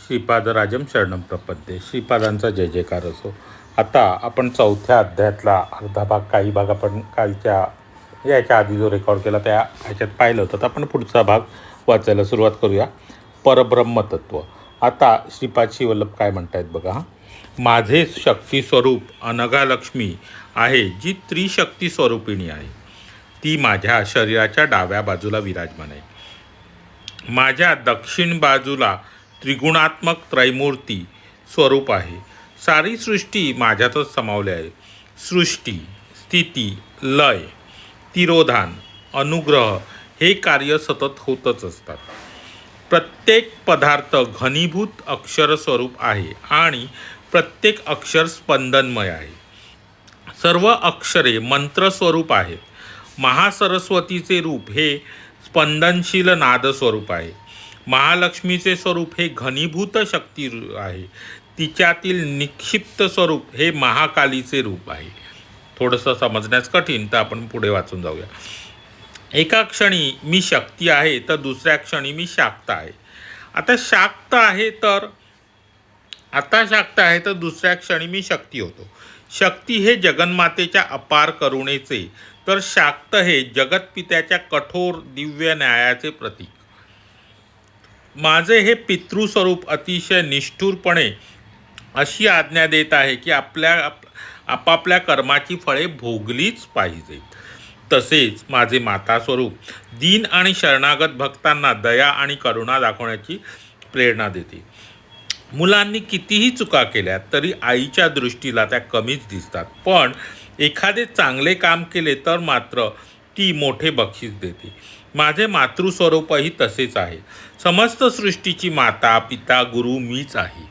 श्रीपादराजम शरणम प्रपद्ये. श्रीपादांचा जय जयकार असो. आता आपण चौथ्या अध्यायातला अर्धा भाग, काही भाग आपण कालच्या याच्या आधी जो रेकॉर्ड केला त्या ह्याच्यात पाहिलं होतं. तर आपण पुढचा भाग वाचायला सुरुवात करूया. परब्रह्मतत्व. आता श्रीपाद श्रीवल्लभ काय म्हणतायत बघा. माझे शक्ती स्वरूप अनघा लक्ष्मी आहे, जी त्रिशक्ती स्वरूपिणी आहे. ती माझ्या शरीराच्या डाव्या बाजूला विराजमान आहे. माझ्या दक्षिण बाजूला त्रिगुणात्मक त्रैमूर्ती स्वरूप आहे. सारी सृष्टी माझ्यातच समावली आहे. सृष्टी, स्थिती, लय, तिरोधान, अनुग्रह हे कार्य सतत होतच असतात. प्रत्येक पदार्थ घनीभूत अक्षर स्वरूप आहे आणि प्रत्येक अक्षर स्पंदनमय आहे. सर्व अक्षरे मंत्र स्वरूप आहेत. महासरस्वतीचे रूप हे स्पंदनशील नाद स्वरूप आहे. महालक्ष्मीचे स्वरूप हे घनीभूत शक्ती आहे. तिच्यातील निक्षिप्त स्वरूप हे महाकालीचे रूप आहे. थोडंसं समजण्यास कठीण, तर आपण पुढे वाचून जाऊया. एका क्षणी मी शक्ती आहे तर दुसऱ्या क्षणी मी शाक्त आहे. आता शाक्त आहे तर दुसऱ्या क्षणी मी शक्ती होतो. शक्ती हे जगन्मातेच्या अपार करुणेचे, तर शाक्त हे जगतपित्याच्या कठोर दिव्य न्यायाचे प्रतीक. माझे हे पितृस्वरूप अतिशय निष्ठुरपणे अशी आज्ञा देत आहे की आपापल्या कर्माची फळे भोगलीच पाहिजेत. तसेच माझे माता स्वरूप दीन आणि शरणागत भक्तांना दया आणि करुणा दाखवण्याची प्रेरणा देते. मुलांनी कितीही चुका केल्या तरी आईच्या दृष्टीला त्या कमीच दिसतात, पण एखादे चांगले काम केले तर मात्र ती मोठे बक्षीस देते. माझे मातृस्वरूपही तसेच आहे. समस्त सृष्टीची माता, पिता, गुरु मीच आहे.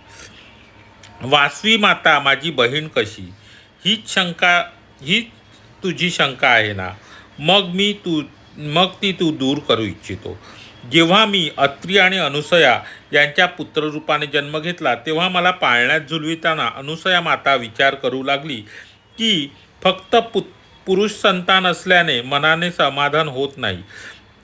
वासवी माता, माझी बहीण कशी, हीच तुझी शंका आहे ना. मग ती तू दूर करू इच्छितो. जेव्हा मी अत्री आणि अनुसया यांच्या पुत्ररूपाने जन्म घेतला तेव्हा मला पाळण्यात झुलविताना अनुसया माता विचार करू लागली की फक्त पुरुष संतान असल्याने मनाने समाधान होत नाही.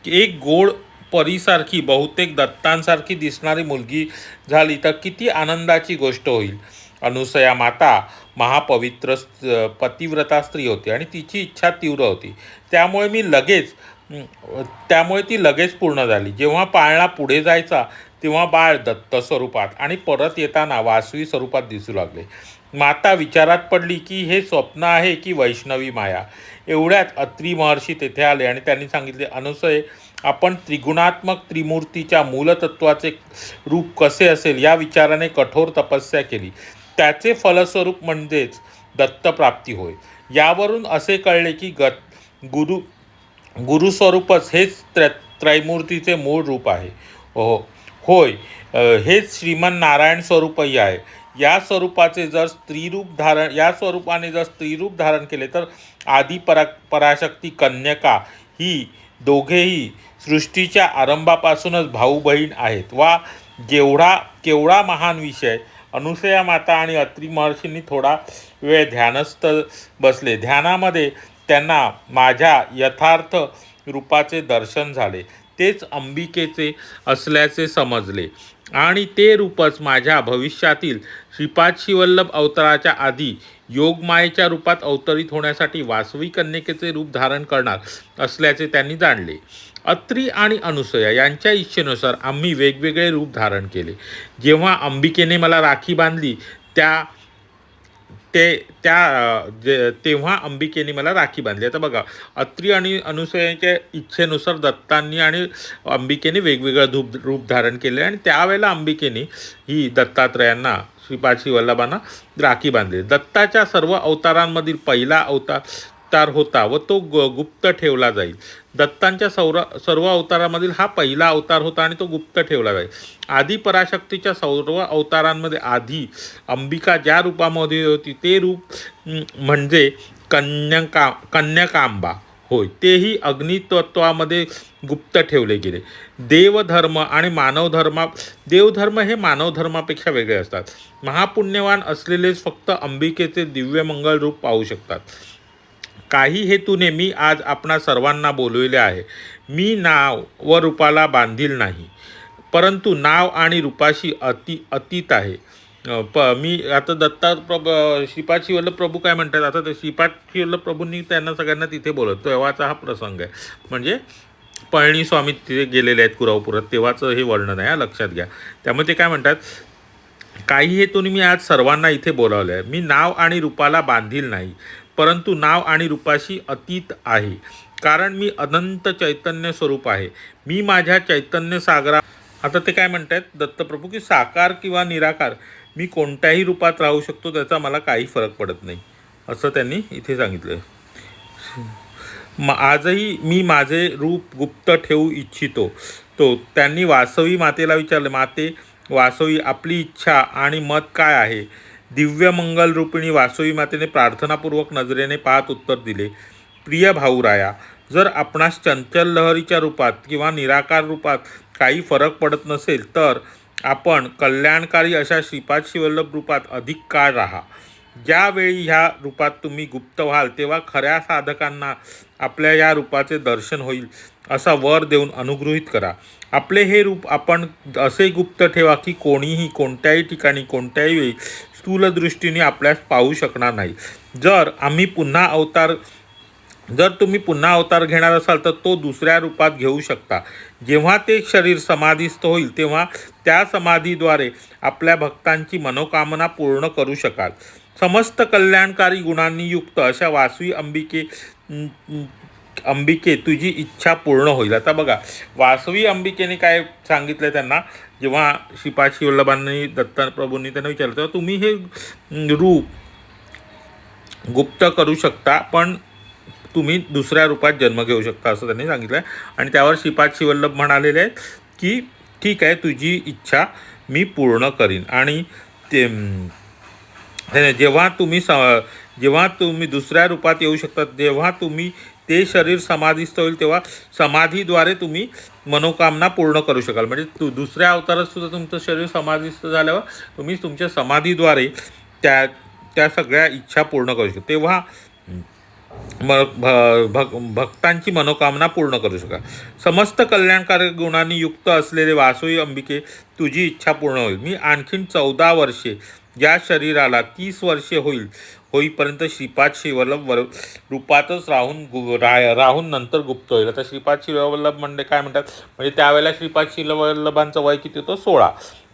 एक गोड परीसारखी, बहुतेक दत्तांसारखी दिसणारी मुलगी झाली तर किती आनंदाची गोष्ट होईल. अनुसया माता महापवित्र पतिव्रता स्त्री होती आणि तिची इच्छा तीव्र होती. त्यामुळे ती लगेच पूर्ण झाली. जेव्हा पाळणा पुढे जायचा तेव्हा बाळ दत्त स्वरूपात आणि परत येताना वासवी स्वरूपात दिसू लागले. माता विचारात पडली की हे स्वप्न आहे की वैष्णवी माया. एवढ्यात अत्री महर्षी तेथे आले आणि त्यांनी सांगितले, अनुसये, आपण त्रिगुणात्मक त्रिमूर्तीच्या मूलतत्वाचे रूप कसे असेल या विचाराने कठोर तपस्या केली. त्याचे फलस्वरूप म्हणजेच दत्तप्राप्ती होय. यावरून असे कळले की गुरुस्वरूपच हेच त्रैमूर्तीचे मूळ रूप आहे. होय, हेच श्रीमन नारायण स्वरूपही आहे. या स्वरूपाने जर स्त्रीरूप धारण केले तर आदी पराशक्ती कन्यका ही दोघेही सृष्टीच्या आरंभापासूनच भाऊ बहीण आहेत. वा, केवढा महान विषय. अनुसया माता आणि अत्री महर्षींनी थोडा वेळ ध्यानस्थ बसले. ध्यानामध्ये त्यांना माझ्या यथार्थ रूपाचे दर्शन झाले. तेच अंबिकेचे असल्याचे समजले आणि ते रूपच माझ्या भविष्यातील श्रीपाद श्रीवल्लभ अवताराच्या आधी योगमायेच्या रूपात अवतरित होण्यासाठी वासवी कन्यकेचे रूप धारण करणार असल्याचे त्यांनी जाणले. अत्री आणि अनुसया यांच्या इच्छेनुसार आम्ही वेगवेगळे रूप धारण केले. जेव्हा अंबिकेने मला राखी बांधली तेव्हा अंबिकेने मला राखी बांधली. आता बघा, अत्री आणि अनुसयांच्या इच्छेनुसार दत्तांनी आणि अंबिकेने वेगवेगळं रूप धारण केले आणि त्यावेळेला अंबिकेने ही दत्तात्रयांना, श्रीपाद श्रीवल्लभांना राखी बांधली. दत्ताच्या सर्व अवतारांमधील पहिला अवतार होता व तो गुप्त ठेवला जाईल. दत्तांच्या सर्व अवतारामधील हा पहिला अवतार होता आणि तो गुप्त ठेवला जाईल. आदी पराशक्तीच्या सर्व अवतारांमध्ये आधी अंबिका ज्या रूपामध्ये होती ते रूप म्हणजे कन्यकांबा होय. तेही अग्नितत्वामध्ये गुप्त ठेवले गेले. देवधर्म हे मानवधर्मापेक्षा वेगळे असतात. महापुण्यवान असलेलेच फक्त अंबिकेचे दिव्य मंगल रूप पाहू शकतात. काही हेतूने मी आज आपणा सर्वांना बोलविले आहे. मी नाव व रूपाला बांधील नाही. परंतु नाव आणि रूपाशी अतीत आहे. मी आता श्रीपाद शिवल्लभ प्रभू काय म्हणतात, आता ते श्रीपाद शिवल्लभ प्रभूंनी त्यांना सगळ्यांना तिथे बोलत, तेव्हाचा हा प्रसंग आहे. म्हणजे पळणी स्वामी तिथे गेलेले आहेत कुरावपुरात, तेव्हाचं हे वर्णन आहे, लक्षात घ्या. त्यामुळे ते काय म्हणतात, काही हेतून मी आज सर्वांना इथे बोलावलं आहे. मी नाव आणि रूपाला बांधील नाही, परंतु नाव आणि रूपाशी अतीत आहे, कारण मी अनंत चैतन्य स्वरूप आहे. मी माझ्या चैतन्य सागरा, आता ते काय म्हणतात दत्तप्रभू, की साकार किंवा निराकार मी कोणत्याही रूपात राहू शकतो, त्याचा मला काही फरक पडत नाही, असं त्यांनी इथे सांगितलं. आजही मी माझे रूप गुप्त ठेवू इच्छितो. त्यांनी वासवी मातेला विचारले, माते वासवी, आपली इच्छा आणि मत काय आहे? दिव्य मंगल रूपिणी वासवी मातेने प्रार्थनापूर्वक नजरेने पाहत उत्तर दिले, प्रिय भाऊराया, जर आपणास चंचल लहरीच्या रूपात किंवा निराकार रूपात काही फरक पडत नसेल तर आपण कल्याणकारी अशा श्रीपाद शिवल्लभ रूपात अधिक काळ राहा. ज्यावेळी ह्या रूपात तुम्ही गुप्त व्हाल तेव्हा खऱ्या साधकांना आपल्या या रूपाचे दर्शन होईल असा वर देऊन अनुगृहीत करा. आपले हे रूप आपण असे गुप्त ठेवा की कोणीही कोणत्याही ठिकाणी कोणत्याही वेळी स्थूल दृष्टीने आपल्यास पाहू शकणार नाही. जर तुम्ही पुन्हा अवतार घेणार असाल तर तो दुसऱ्या रूपात घेऊ शकता. जेव्हा ते शरीर समाधीस्थ होईल तेव्हा त्या समाधीद्वारे आपल्या भक्तांची मनोकामना पूर्ण करू शकाल. समस्त कल्याणकारी गुणांनी युक्त अशा वासवी अंबिके तुझी इच्छा पूर्ण होईल. आता बघा, वासवी अंबिकेने काय सांगितलं त्यांना, जेव्हा श्रीपाद शिवल्लभांनी दत्तप्रभूंनी त्यांना विचारलं तेव्हा तुम्ही हे रूप गुप्त करू शकता, पण तुम्ही दुसऱ्या रूपात जन्म घेऊ शकता असं त्यांनी सांगितलं आहे. आणि त्यावर श्रीपाद शिवल्लभ म्हणालेले आहेत की ठीक आहे, तुझी इच्छा मी पूर्ण करीन. आणि ते जेव्हा तुम्ही दुसऱ्या रूपात येऊ शकता, जेव्हा तुम्ही ते शरीर समाधीस्थ होईल तेव्हा समाधीद्वारे तुम्ही मनोकामना पूर्ण करू शकाल. म्हणजे दुसऱ्या अवतारात सुद्धा तुमचं शरीर समाधीस्थ झाल्यावर तुम्ही तुमच्या समाधीद्वारे त्या सगळ्या इच्छा पूर्ण करू शकता. तेव्हा भक्तांची मनोकामना पूर्ण करू शकाल. समस्त कल्याणकारी गुणांनी युक्त असलेले वासवी अंबिके तुझी इच्छा पूर्ण होईल. मी आणखीन 14 वर्षे या शरीराला 30 वर्षे होईपर्यंत श्रीपाद शिवल्लभ रूपातच राहून नंतर गुप्त होईल. आता श्रीपाद शिवल्लभ म्हणजे काय म्हणतात, म्हणजे त्यावेळेला श्रीपाद शिवल्लभांचं वय किती होतं, 16.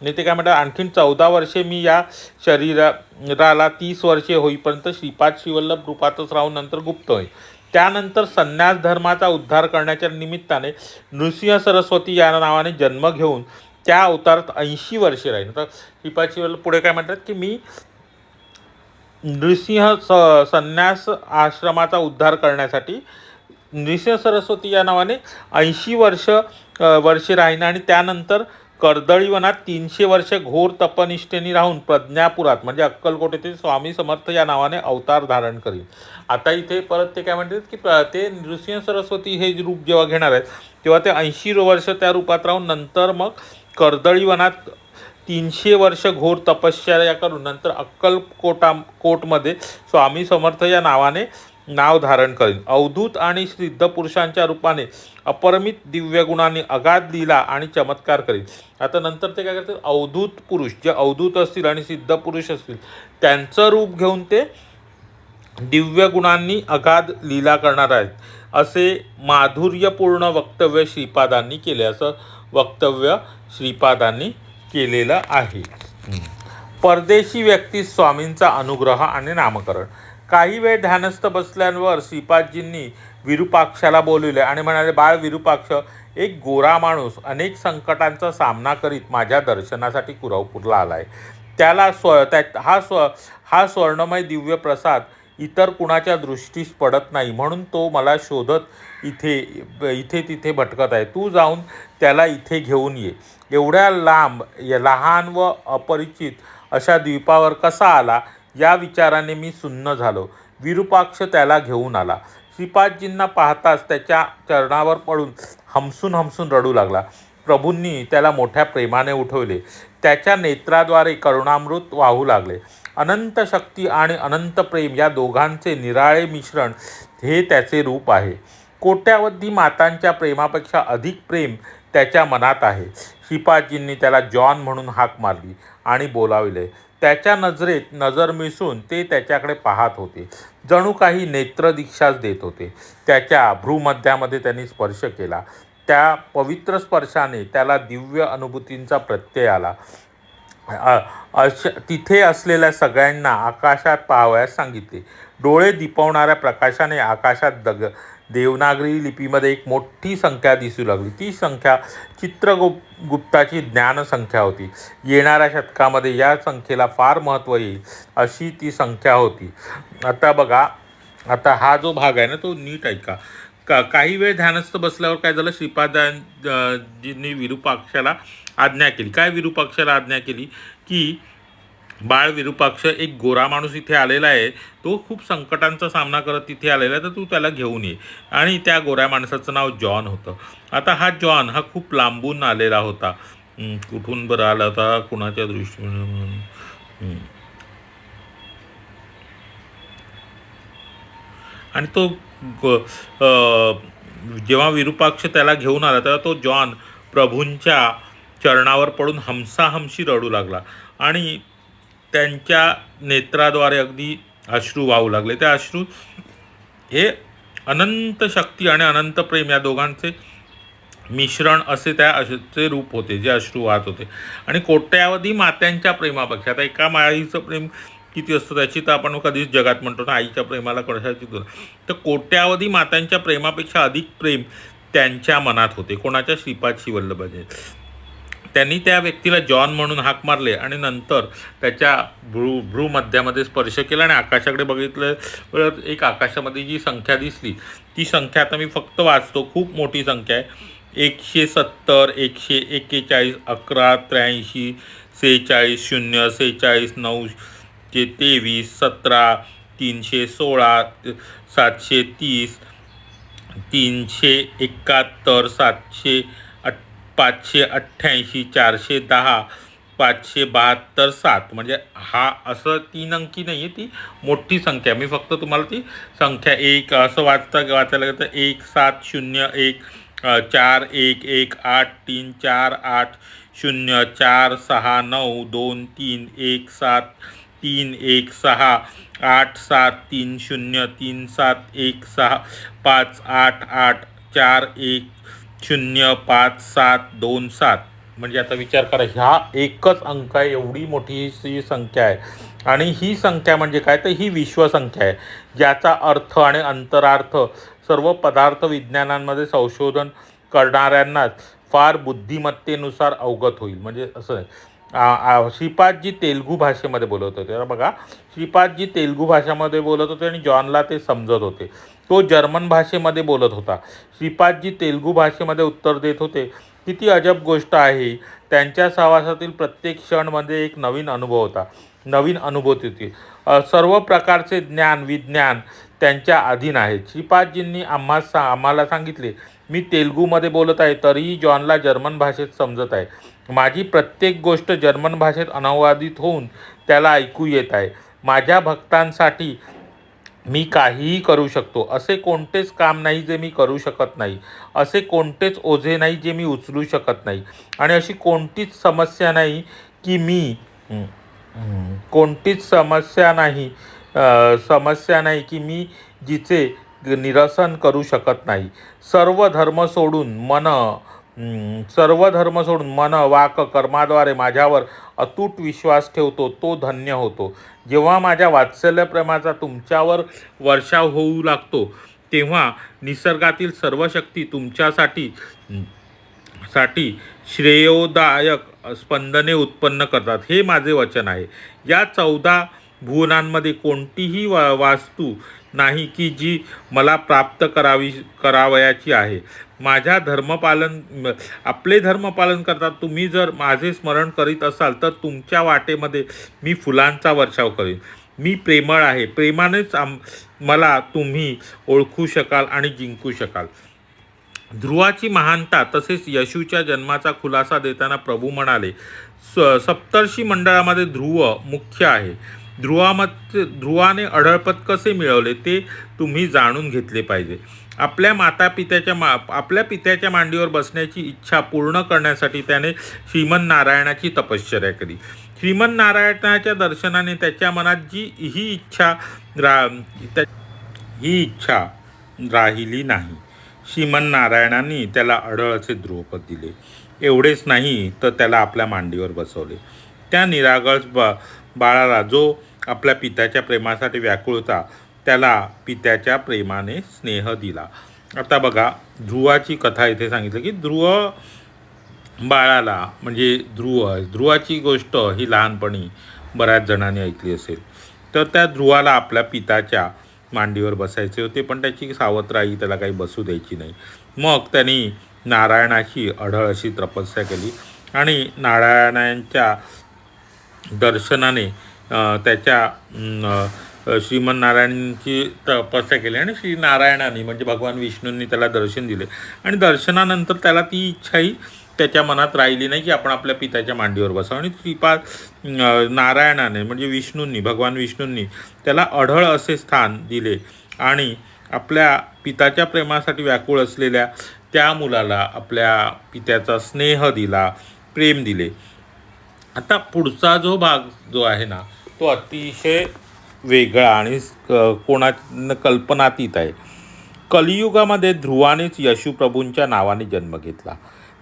आणि ते काय म्हणतात, आणखीन 14 वर्षे मी या शरीराला 30 वर्षे होईपर्यंत श्रीपाद शिवल्लभ रूपातच राहून नंतर गुप्त होईल. त्यानंतर संन्यास धर्माचा उद्धार करण्याच्या निमित्ताने नृसिंह सरस्वती या नावाने जन्म घेऊन त्या अवतारात 80 वर्षे राहील. तर श्रीपाद शिवल्लभ पुढे काय म्हणतात की मी नृसिंह संन्यास आश्रमाचा उद्धार करण्यासाठी नृसिंह सरस्वती या नावाने 80 वर्षे राहीन आणि त्यानंतर कर्दळीवनात 300 वर्ष घोर तपनिष्ठेने राहून प्रज्ञापुरात म्हणजे अक्कलकोट येथे स्वामी समर्थ या नावाने अवतार धारण करीन. आता इथे परत ते काय म्हणतात की ते नृसिंह सरस्वती हे रूप जेव्हा घेणार आहेत तेव्हा ते 80 वर्ष त्या रूपात राहून नंतर मग कर्दळीवनात 300 वर्ष घोर तपश्चर्या करून नंतर कोटमध्ये स्वामी समर्थ या नावाने नाव धारण करीन. अवधूत आणि सिद्ध पुरुषांच्या रूपाने अपरिमित दिव्य गुणांनी अगाध लीला आणि चमत्कार करीन. आता नंतर ते काय करतात, अवधूत पुरुष जे अवधूत असतील आणि सिद्ध पुरुष असतील त्यांचं रूप घेऊन ते दिव्य गुणांनी अगाध लीला करणार आहेत असे माधुर्यपूर्ण वक्तव्य श्रीपादांनी केले. असं वक्तव्य श्रीपादांनी केलेलं आहे. परदेशी व्यक्ती स्वामींचा अनुग्रह आणि नामकरण. काही वेळ ध्यानस्थ बसल्यावर श्रीपादजींनी विरूपाक्षाला बोलविले आणि म्हणाले, बाळ विरूपाक्ष, एक गोरा माणूस अनेक संकटांचा सामना करीत माझ्या दर्शनासाठी कुरावपूरला आला आहे. त्याला हा स्वर्णमय दिव्य प्रसाद इतर कुणाच्या दृष्टीस पडत नाही, म्हणून तो मला शोधत इथे तिथे भटकत आहे. तू जाऊन त्याला इथे घेऊन ये. एवढ्या लहान व अपरिचित अशा द्वीपावर कसा आला या विचाराने मी सुन्न झालो. विरूपाक्ष त्याला घेऊन आला. श्रीपादजींना पाहताच त्याच्या चरणावर पडून हमसून रडू लागला. प्रभूंनी त्याला मोठ्या प्रेमाने उठवले. त्याच्या नेत्राद्वारे करुणामृत वाहू लागले. अनंत शक्ती आणि अनंत प्रेम या दोघांचे निराळे मिश्रण हे त्याचे रूप आहे. कोट्यावधी मातांच्या प्रेमापेक्षा अधिक प्रेम त्याच्या मनात आहे. श्रीपादजींनी त्याला जॉन म्हणून हाक मारली आणि बोलाविले. त्याच्या नजरेत नजर मिसळून ते त्याच्याकडे पाहत होते, जणू काही नेत्रदीक्षाच देत होते. त्याच्या भ्रूमध्यामध्ये त्यांनी स्पर्श केला. त्या पवित्र स्पर्शाने त्याला दिव्य अनुभूतींचा प्रत्यय आला. तिथे असलेल्या सगळ्यांना आकाशात पाहावयास सांगितले. डोळे दिपवणाऱ्या प्रकाशाने आकाशात देवनागरी लिपीमध्ये एक मोठी संख्या दिसू लागली. ती संख्या चित्रगुप्ताची ज्ञानसंख्या होती. येणाऱ्या शतकामध्ये या संख्येला फार महत्त्व येईल अशी ती संख्या होती. आता बघा, आता हा जो भाग आहे ना तो नीट ऐका. काही वेळ ध्यानस्थ बसल्यावर काय झालं, श्रीपादांजींनी विरूपाक्षाला आज्ञा केली. काय विरूपाक्षाला आज्ञा केली की बाळ विरूपाक्ष, एक गोरा माणूस इथे आलेला आहे, तो खूप संकटांचा सामना करत तिथे आलेला आहे, तर तू त्याला घेऊन ये. आणि त्या गोऱ्या माणसाचं नाव जॉन होतं. आता हा जॉन हा खूप लांबून आलेला होता. कुठून बरं आला होता, कुणाच्या दृष्टीने, आणि तो जेव्हा विरूपाक्ष त्याला घेऊन आला तेव्हा तो जॉन प्रभूंच्या चरणावर पडून हमसाहमशी रडू लागला आणि त्यांच्या नेत्राद्वारे अगदी अश्रू वाहू लागले. ते अश्रू हे अनंत शक्ती आणि अनंत प्रेम या दोघांचे मिश्रण असे त्या अशेचे रूप होते जे अश्रू वाहत होते. आणि कोट्यावधी मात्यांच्या प्रेमापेक्षा, आता एका माईचं प्रेम किती असतं त्याची तर आपण कधीच जगात म्हणतो ना, आईच्या प्रेमाला कशाची तुलना, तर कोट्यावधी मातांच्या प्रेमापेक्षा अधिक प्रेम त्यांच्या मनात होते. कोणाच्या? श्रीपाद वल्लभाचे. त्यांनी त्या व्यक्तीला जॉन म्हणून हाक मारले आणि नंतर त्याच्या भ्रूमध्यामध्ये स्पर्श केला आणि आकाशाकडे बघितलं. एक आकाशामध्ये जी संख्या दिसली ती संख्या आता मी फक्त वाचतो, खूप मोठी संख्या आहे. 170, 141, 11, 83, 46, 0, 46, 9, 23, 17, 316, 730, 371, 700, 588, 410, 572, 7. म्हणजे हा असं 3 अंकी नाही आहे, ती मोठी संख्या. मी फक्त तुम्हाला ती संख्या एक असं वाचायला गेलं तर 1, 7, 0, 1, 4, 1, 1, 8, 3, 4, 8, 0, 4, 6, 9, 2, 3, 1, 7, 3, 1, 6, 8, 7, 3, 0, 3, 7, 1, 6, 5, 8, 8, 4, 1, 0, 5, 7, 2, 7. म्हणजे आता विचार करा, ह्या एकच अंक आहे, एवढी मोठी ही संख्या आहे. आणि ही संख्या म्हणजे काय, तर ही विश्वसंख्या आहे, ज्याचा अर्थ आणि अंतरार्थ सर्व पदार्थ विज्ञानांमध्ये संशोधन करणाऱ्यांनाच फार बुद्धिमत्तेनुसार अवगत होईल. म्हणजे असं आहे. श्रीपादजी तेलुगू भाषेमध्ये बोलत होते. बघा, श्रीपादजी तेलुगू भाषेमध्ये बोलत होते आणि जॉनला ते समजत होते. तो जर्मन भाषेमध्ये बोलत होता. श्रीपादजी तेलुगू भाषेमध्ये उत्तर देत होते. किती अजब गोष्ट आहे, त्यांच्या सहवासातील प्रत्येक क्षणमध्ये एक नवीन अनुभव होता, नवीन अनुभूती होती. सर्व प्रकारचे ज्ञान विज्ञान त्यांच्या अधीन आहेत. श्रीपादजींनी आम्हाला सांगितले, मी तेलुगूमध्ये बोलत आहे तरीही जॉनला जर्मन भाषेत समजत आहे. माझी प्रत्येक गोष्ट जर्मन भाषेत अनुवादित होऊन त्याला ऐकू येत आहे. माझ्या भक्तांसाठी मी काहीही करू शकतो. असे कोणतेच काम नाही जे मी करू शकत नाही. असे कोणतेच ओझे नाही जे मी उचलू शकत नाही. आणि अशी कोणतीच समस्या नाही की मी समस्या नाही की मी जिचे निरसन करू शकत नाही. सर्व धर्म सोडून मन वाक कर्माद्वारे माझ्यावर अतूट विश्वास ठेवतो तो धन्य होतो. जेव्हा माझ्या वात्सल्यप्रेमाचा तुमच्यावर वर्षाव होऊ लागतो तेव्हा निसर्गातील सर्व शक्ती तुमच्यासाठी श्रेयोदायक स्पंदने उत्पन्न करतात. हे माझे वचन आहे. या 14 भुवनांमध्ये कोणतीही वास्तू नाही की जी मला प्राप्त करावयाची आहे. आपले धर्मपालन करतात. तुम्ही जर माझे स्मरण करीत असाल तर तुमच्या वाटेमध्ये मी फुलांचा वर्षाव करीन. मी प्रेमळ आहे. प्रेमानेच मला तुम्ही ओळखू शकाल आणि जिंकू शकाल. ध्रुवाची महानता तसेच यशूच्या जन्माचा खुलासा देताना प्रभू म्हणाले, सप्तर्षी मंडळामध्ये ध्रुव मुख्य आहे. ध्रुवाने अढळपद कसे मिळवले ते तुम्ही जाणून घेतले पाहिजे. आपल्या पित्याच्या मांडीवर बसण्याची इच्छा पूर्ण करण्यासाठी त्याने श्रीमन नारायणाची तपश्चर्या केली. श्रीमन नारायणाच्या दर्शनाने त्याच्या मनात ही इच्छा राहिली नाही. श्रीमन नारायणांनी त्याला अढळ असे ध्रुवपद दिले. एवढेच नाही तर त्याला आपल्या मांडीवर बसवले. त्या निरागस बाळाला, जो आपल्या पित्याच्या प्रेमासाठी व्याकुळ होता, त्याला पित्याच्या प्रेमाने स्नेह दिला. आता बघा, ध्रुवाची कथा इथे सांगितलं की ध्रुव बाळाला, म्हणजे ध्रुवाची गोष्ट ही लहानपणी बऱ्याच जणांनी ऐकली असेल. तर त्या ध्रुवाला आपल्या पित्याच्या मांडीवर बसायचे होते, पण त्याची सावत्र आई त्याला काही बसू द्यायची नाही. मग त्यांनी नारायणाची अढळ अशी तपस्या केली आणि नारायणांच्या दर्शनाने श्रीमन नारायणांची तपस्या केली आणि श्री नारायणाने म्हणजे भगवान विष्णूंनी त्याला दर्शन दिले. आणि दर्शनानंतर त्याला ती इच्छाही त्याच्या मनात राहिली नाही की आपण आपल्या पित्याच्या मांडीवर बसावं. आणि श्रीपाद नारायणाने म्हणजे भगवान विष्णूंनी त्याला अढळ असे स्थान दिले आणि आपल्या पित्याच्या प्रेमासाठी व्याकुळ असलेल्या त्या मुलाला आपल्या पित्याचा स्नेह दिला, प्रेम दिले. आता पुढचा जो भाग जो आहे ना, तो अतिशय वेगळा आणि कल्पनातीत आहे. कलियुगामध्ये ध्रुवानेच यशुप्रभूंच्या नावाने जन्म घेतला.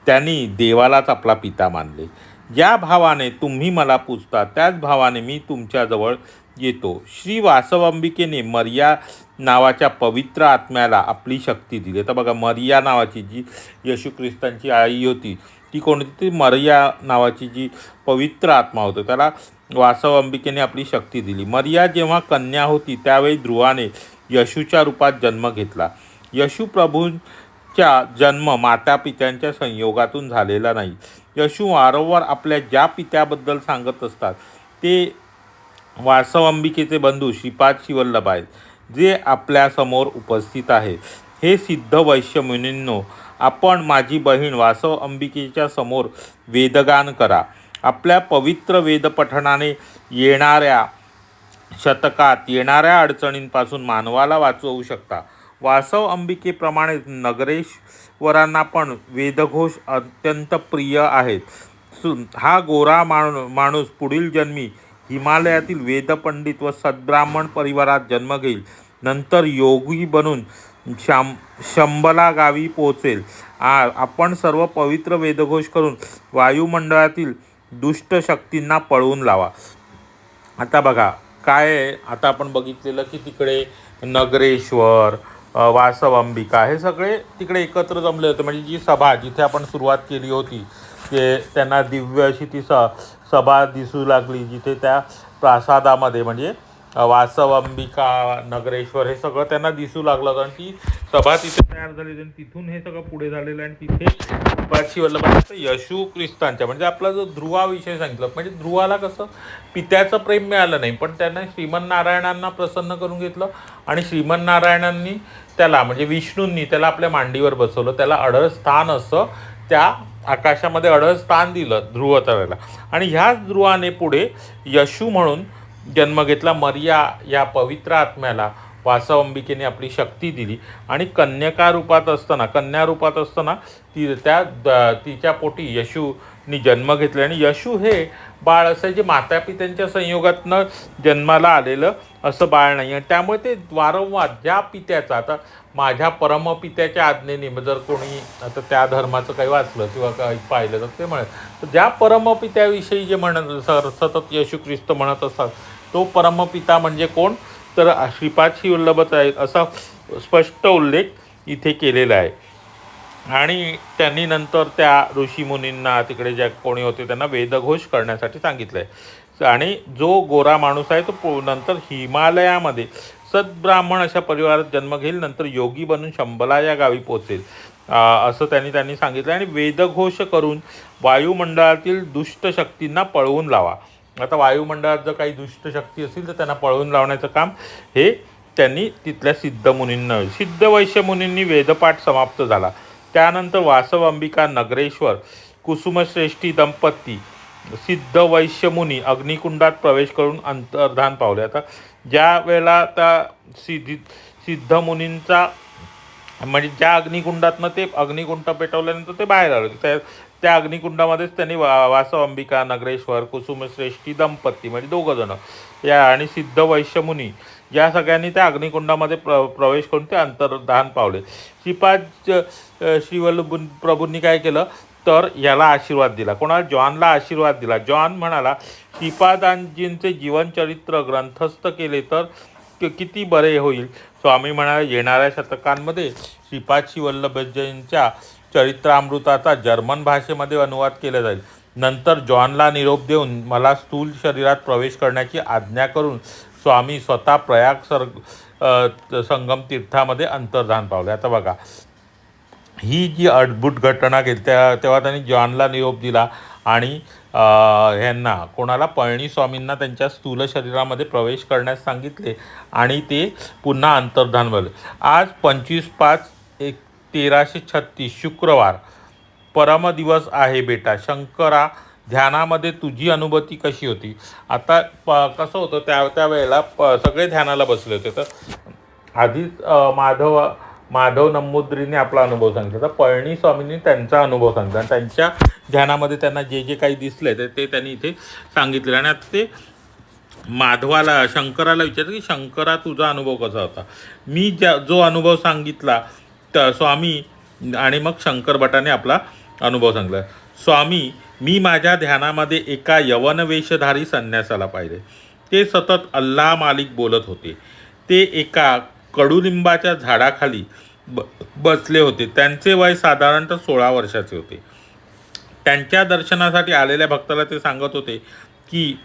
त्यांनी देवालाच आपला पिता मानले. ज्या भावाने तुम्ही मला पूजता त्याच भावाने मी तुमच्याजवळ येतो. श्री वासवांबिकेने मर्या नावाच्या पवित्र आत्म्याला आपली शक्ती दिली. तर बघा, मर्या नावाची जी येशू ख्रिस्तांची आई होती, ती कोणती? ती मर्या नावाची जी पवित्र आत्मा होती, त्याला वासवांबिकेने आपली शक्ती दिली. मर्या जेव्हा कन्या होती त्यावेळी ध्रुवाने यशूच्या रूपात जन्म घेतला. यशू प्रभूंचा जन्म माता पित्यांच्या संयोगातून झालेला नाही. यशू वारंवार आपल्या ज्या पित्याबद्दल सांगत असतात ते वासवांबिकेचे बंधू श्रीपाद श्रीवल्लभ आहेत, जे आपल्या समोर उपस्थित आहेत. हे सिद्ध वैश्य मुनींनो, आपण माझी बहीण वासव अंबिकेच्या समोर वेदगान करा. आपल्या पवित्र वेदपठणाने येणाऱ्या शतकात येणाऱ्या अडचणींपासून मानवाला वाचवू शकता. वासव अंबिकेप्रमाणेच नगरेश्वरांना पण वेदघोष अत्यंत प्रिय आहेत. हा गोरा माणूस पुढील जन्मी हिमालयातील वेदपंडित व सद्ब्राह्मण परिवारात जन्म घेईल. नंतर योगी बनून शंबला गावी पोहोचेल. आपण सर्व पवित्र वेदघोष करून वायुमंडळातील दुष्ट शक्तींना पळवून लावा. आता बघा काय आहे, आता आपण बघितलेलं की तिकडे नगरेश्वर, वासवांबिका हे सगळे तिकडे एकत्र जमले होते. म्हणजे जी सभा जिथे आपण सुरुवात केली होती, ते त्यांना दिव्य अशी ती सभा दिसू लागली, जिथे त्या प्रासादामध्ये म्हणजे वासवांबिका, नगरेश्वर हे सगळं त्यांना दिसू लागलं आणि ती सभा तिथे तयार झाली. आणि तिथून हे सगळं पुढे झालेलं आणि तिथे श्रीपाद वल्लभ येशू ख्रिस्तांच्या म्हणजे आपला जो ध्रुवाविषयी सांगितलं, म्हणजे ध्रुवाला कसं पित्याचं प्रेम मिळालं नाही, पण त्यांना श्रीमन नारायणांना प्रसन्न करून घेतलं आणि श्रीमन नारायणांनी त्याला म्हणजे विष्णूंनी त्याला आपल्या मांडीवर बसवलं. त्याला अढळ स्थान असं त्या आकाशामध्ये अढळ स्थान दिलं ध्रुव तळाला. आणि ह्याच ध्रुवाने पुढे यशू म्हणून जन्म घेतला. मर्या या पवित्र आत्म्याला वासवांबिकेने आपली शक्ती दिली आणि कन्या रूपात असताना तिच्या पोटी यशूनी जन्म घेतला. आणि यशू हे बाळ असं जे माता पित्यांच्या संयोगातनं जन्माला आलेलं असं बाळ नाही. आणि त्यामुळे ते वारंवार ज्या पित्याचा, आता माझ्या परमपित्याच्या आज्ञेने जर कोणी आता त्या धर्माचं काही वाचलं किंवा काही पाहिलं तर ते म्हणत, तर ज्या परमपित्याविषयी जे सतत येशू ख्रिस्त म्हणत असतात तो परमपिता म्हणजे कोण, तर श्रीपाद श्रीवल्लभच आहेत असा स्पष्ट उल्लेख इथे केलेला आहे. आणि त्यांनी नंतर त्या ऋषीमुनींना तिकडे ज्या कोणी होते त्यांना वेदघोष करण्यासाठी सांगितलं आहे. आणि जो गोरा माणूस आहे तो नंतर हिमालयामध्ये सद्ब्राह्मण अशा परिवारात जन्म घेईल. नंतर योगी बनून शंबला या गावी पोहोचेल असं त्यांनी सांगितलं. आणि वेदघोष करून वायुमंडळातील दुष्ट शक्तींना पळवून लावा. आता वायुमंडळात जर काही दुष्ट शक्ती असतील तर त्यांना पळवून लावण्याचं काम हे त्यांनी तिथल्या सिद्ध वैश्य मुनींनी वेदपाठ समाप्त झाला. त्यानंतर वासवांबिका, नगरेश्वर, कुसुमश्रेष्ठी दंपती सिद्ध वैश्य मुनी अग्निकुंडात प्रवेश करून अंतर्धान पावले. आता ज्या वेळेला त्या सिद्ध मुनींचा म्हणजे ज्या अग्निकुंडातनं ते अग्निकुंड पेटवल्यानंतर ते बाहेर आलं त्या अग्निकुंडामध्येच त्यांनी वासव अंबिका नगरेश्वर कुसुमश्रेष्ठी दंपती म्हणजे दोघं जण या आणि सिद्ध वैश्यमुनी या सगळ्यांनी त्या अग्निकुंडामध्ये प्रवेश करून ते अंतर्धान पावले. श्रीपाद श्रीवल्लभ प्रभूंनी काय केलं तर याला आशीर्वाद दिला. कोणाला? जॉनला आशीर्वाद दिला. जॉन म्हणाला श्रीपादांजींचे जीवनचरित्र ग्रंथस्थ केले तर किती बरे होईल. स्वामी म्हणाले येणाऱ्या शतकांमध्ये श्रीपाद श्रीवल्लभजींच्या चरित्रामृताचा जर्मन भाषेमध्ये अनुवाद केला जाईल. नंतर जॉनला निरोप देऊन मला स्थूल शरीरात प्रवेश करण्याची आज्ञा करून स्वामी स्वतः प्रयाग संगम तीर्थामध्ये अंतर्धान पावले. आता बघा ही जी अद्भुत घटना गेली तेव्हा त्यांनी जॉनला निरोप दिला आणि ह्यांना कोणाला पळणीस्वामींना त्यांच्या स्थूल शरीरामध्ये प्रवेश करण्यास सांगितले आणि ते पुन्हा अंतर्धान झाले. आज 25/5/1336 शुक्रवार परमदिवस आहे बेटा. शंकरा ध्यानामध्ये तुझी अनुभूती कशी होती? आता कसं होतं त्यावेळेला सगळे ध्यानाला बसले होते. तर आधीच माधव नंबूद्रीने आपला अनुभव सांगितला. तर पळणीस्वामींनी त्यांचा अनुभव सांगितला आणि त्यांच्या ध्यानामध्ये त्यांना जे जे काही दिसले ते त्यांनी इथे सांगितले. आणि आता ते शंकराला विचारलं की शंकरा तुझा अनुभव कसा होता? मी जो अनुभव सांगितला तर स्वामी आणि मग शंकर भटाने आपला अनुभव सांगितला. स्वामी मी माझ्या ध्यानामध्ये एका यवनवेशधारी संन्यासाला पाहिले. ते सतत अल्लाह मालिक बोलत होते. ते एका कडुलिंबाच्या झाडाखाली बसले होते. त्यांचे वय साधारणतः 16 वर्षाचे होते. त्यांच्या दर्शनासाठी आलेल्या भक्ताला ते सांगत होते की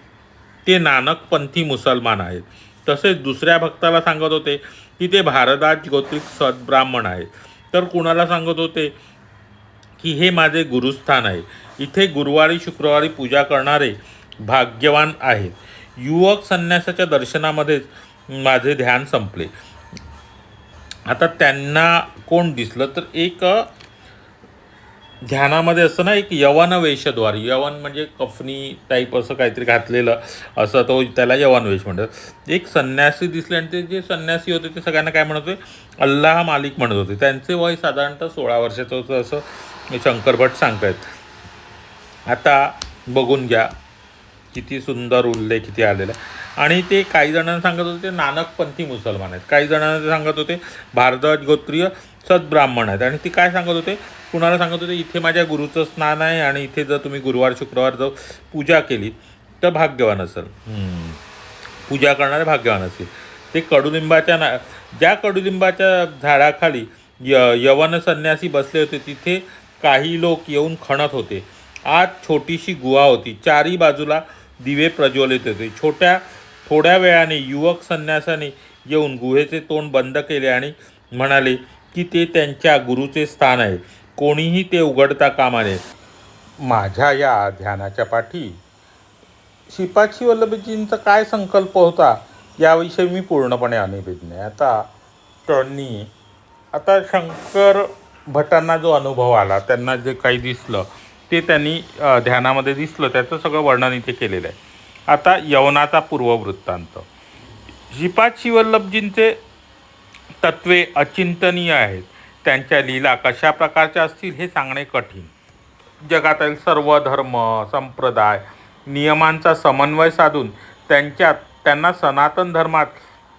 ते नानकपंथी मुसलमान आहेत. तसेच दुसऱ्या भक्ताला सांगत होते की ते भारदाज गोत्रिक सद्ब्राह्मण आहेत. तर कुणाला सांगत होते की हे माझे गुरुस्थान आहे. इथे गुरुवारी शुक्रवारी पूजा करणारे भाग्यवान आहेत. युवक संन्यासाच्या दर्शनामध्येच माझे ध्यान संपले. आता त्यांना कोण दिसलं तर एक ध्यानामध्ये असतं ना एक यवन वेशद्वारी. यवन म्हणजे कफनी टाईप असं काहीतरी घातलेलं असं तो त्याला यवन वेश म्हणतात. एक संन्यासी दिसले आणि ते जे संन्यासी होते ते सगळ्यांना काय म्हणत होते? अल्लाह मालिक म्हणत होते. त्यांचे वय साधारणतः 16 वर्षाचं होतं असं शंकर भट सांगतायत. आता बघून घ्या किती सुंदर उल्लेख किती आलेला आहे. आणि ते काही जणांना सांगत होते नानकपंथी मुसलमान आहेत. काही जणांना सांगत होते भारद्वाज गोत्रीय सद्ब्राह्मण आहेत. आणि ती काय सांगत होते? कुणाला सांगत होते इथे माझ्या गुरुचं स्नान आहे आणि इथे जर तुम्ही गुरुवार शुक्रवार जर पूजा केली तर भाग्यवान असेल. पूजा करणारे भाग्यवान असेल. ते ज्या कडुलिंबाच्या झाडाखाली यवन संन्यासी बसले होते तिथे काही लोक येऊन खणत होते. आत छोटीशी गुहा होती. चारी बाजूला दिवे प्रज्वलित होते. थोड्या वेळाने युवक संन्यासाने येऊन गुहेचे तोंड बंद केले आणि म्हणाले की ते त्यांच्या गुरुचे स्थान आहे. कोणीही ते उघडता कामा नये. माझ्या या ध्यानाच्या पाठी श्रीपाद श्रीवल्लभजींचा काय संकल्प होता याविषयी मी पूर्णपणे अनभिज्ञ आहे. आता शंकर भटांना जो अनुभव आला त्यांना जे काही दिसलं ते त्यांनी ध्यानामध्ये दिसलं त्याचं सगळं वर्णन इथे केलेलं आहे. आता यवनाचा पूर्ववृत्तांत. श्रीपाद श्रीवल्लभजींचे तत्वे अचिंतनीय आहेत. त्यांच्या लीला कशा प्रकारच्या असतील हे सांगणे कठीण. जगातील सर्व धर्म संप्रदाय नियमांचा समन्वय साधून त्यांना सनातन धर्मात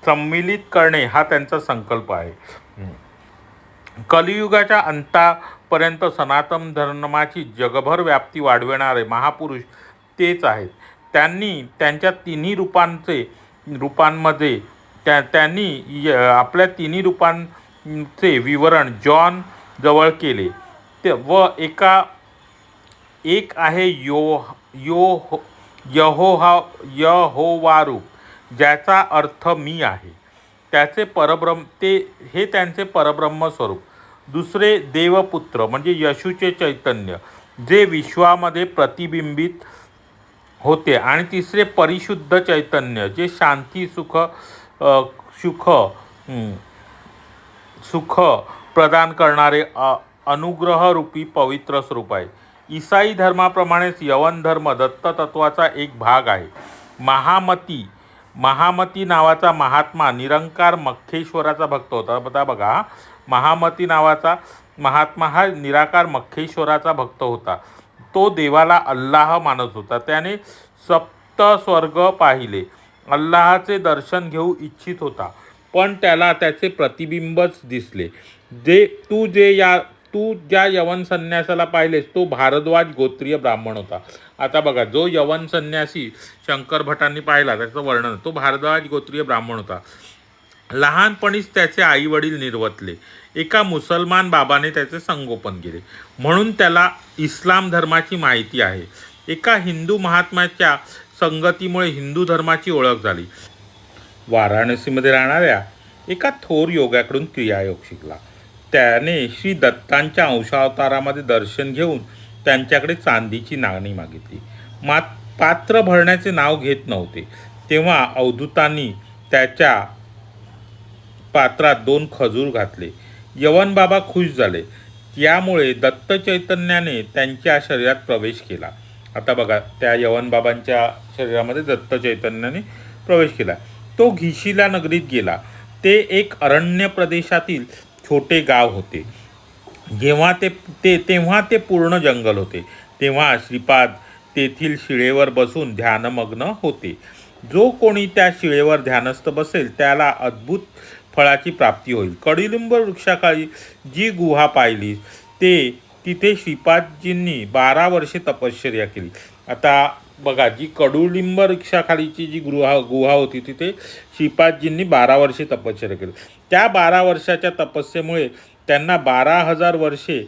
सम्मिलित करणे हा त्यांचा संकल्प आहे. कलियुगाच्या अंतापर्यंत सनातन धर्माची जगभर व्याप्ती वाढविणारे महापुरुष तेच आहेत. त्यांनी त्यांच्या तिन्ही रूपांमध्ये त्यांनी आपल्या तिन्ही रूपांचे विवरण जॉन जवळ केले. एक आहे यहोवा रूप ज्याचा अर्थ मी आहे. हे त्यांचे परब्रह्म स्वरूप. दुसरे देवपुत्र म्हणजे येशूचे चैतन्य जे विश्वामध्ये प्रतिबिंबित होते. आणि तिसरे परिशुद्ध चैतन्य जे शांती सुख प्रदान करणारे अनुग्रहरूपी पवित्र स्वरूप आहे. ईसाई धर्माप्रमाणेच यवन धर्म दत्ततत्वाचा एक भाग आहे. महामती नावाचा महात्मा निरंकार मख्खेश्वराचा भक्त होता. बघा महामती नावाचा महात्मा हा निराकार मखेश्वराचा भक्त होता. तो देवाला अल्लाह मानत होता. त्याने सप्त स्वर्ग पाहिले. अल्लाहचे दर्शन घेऊ इच्छित होता, पण त्याला त्याचे प्रतिबिंबच दिसले. तू ज्या यवन संन्यासाला पाहिलेस तो भारद्वाज गोत्रीय ब्राह्मण होता. आता बघा, जो यवन संन्यासी शंकर भटांनी पाहिला त्याचं वर्णन, तो भारद्वाज गोत्रीय ब्राह्मण होता. लहानपणीच त्याचे आई वडील निर्वतले. एका मुसलमान बाबाने त्याचे संगोपन केले, म्हणून त्याला इस्लाम धर्माची माहिती आहे. एका हिंदू महात्म्याच्या संगतीमुळे हिंदू धर्माची ओळख झाली. वाराणसीमध्ये राहणाऱ्या एका थोर योगाकडून क्रियायोग शिकला. त्याने श्री दत्तांच्या अंशावतारामध्ये दर्शन घेऊन त्यांच्याकडे चांदीची नाणी मागितली. पात्र भरण्याचे नाव घेत नव्हते. तेव्हा अवधूतांनी त्याच्या पात्रात 2 खजूर घातले. यवन बाबा खुश झाले. त्यामुळे दत्त चैतन्याने त्यांच्या शरीरात प्रवेश केला. आता बघा, त्या यवन बाबांच्या शरीरामध्ये दत्त चैतन्याने प्रवेश केला. तो घिशिला नगरीत गेला. ते एक अरण्य प्रदेशातील छोटे गाव होते. तेव्हा ते पूर्ण जंगल होते. तेव्हा श्रीपाद तेथील शिळेवर बसून ध्यानमग्न होते. जो कोणी त्या शिळेवर ध्यानस्थ बसेल त्याला अद्भुत फळाची प्राप्ती होईल. कडुलिंब वृक्षाखाली जी गुहा पाहिली तिथे श्रीपादजींनी 12 वर्षे तपश्चर्या केली. आता बघा, जी कडुलिंब वृक्षाखालीची जी गुहा होती तिथे श्रीपादजींनी 12 वर्षे तपश्चर्या केली. त्या 12 वर्षाच्या तपस्येमुळे त्यांना 12,000 वर्षे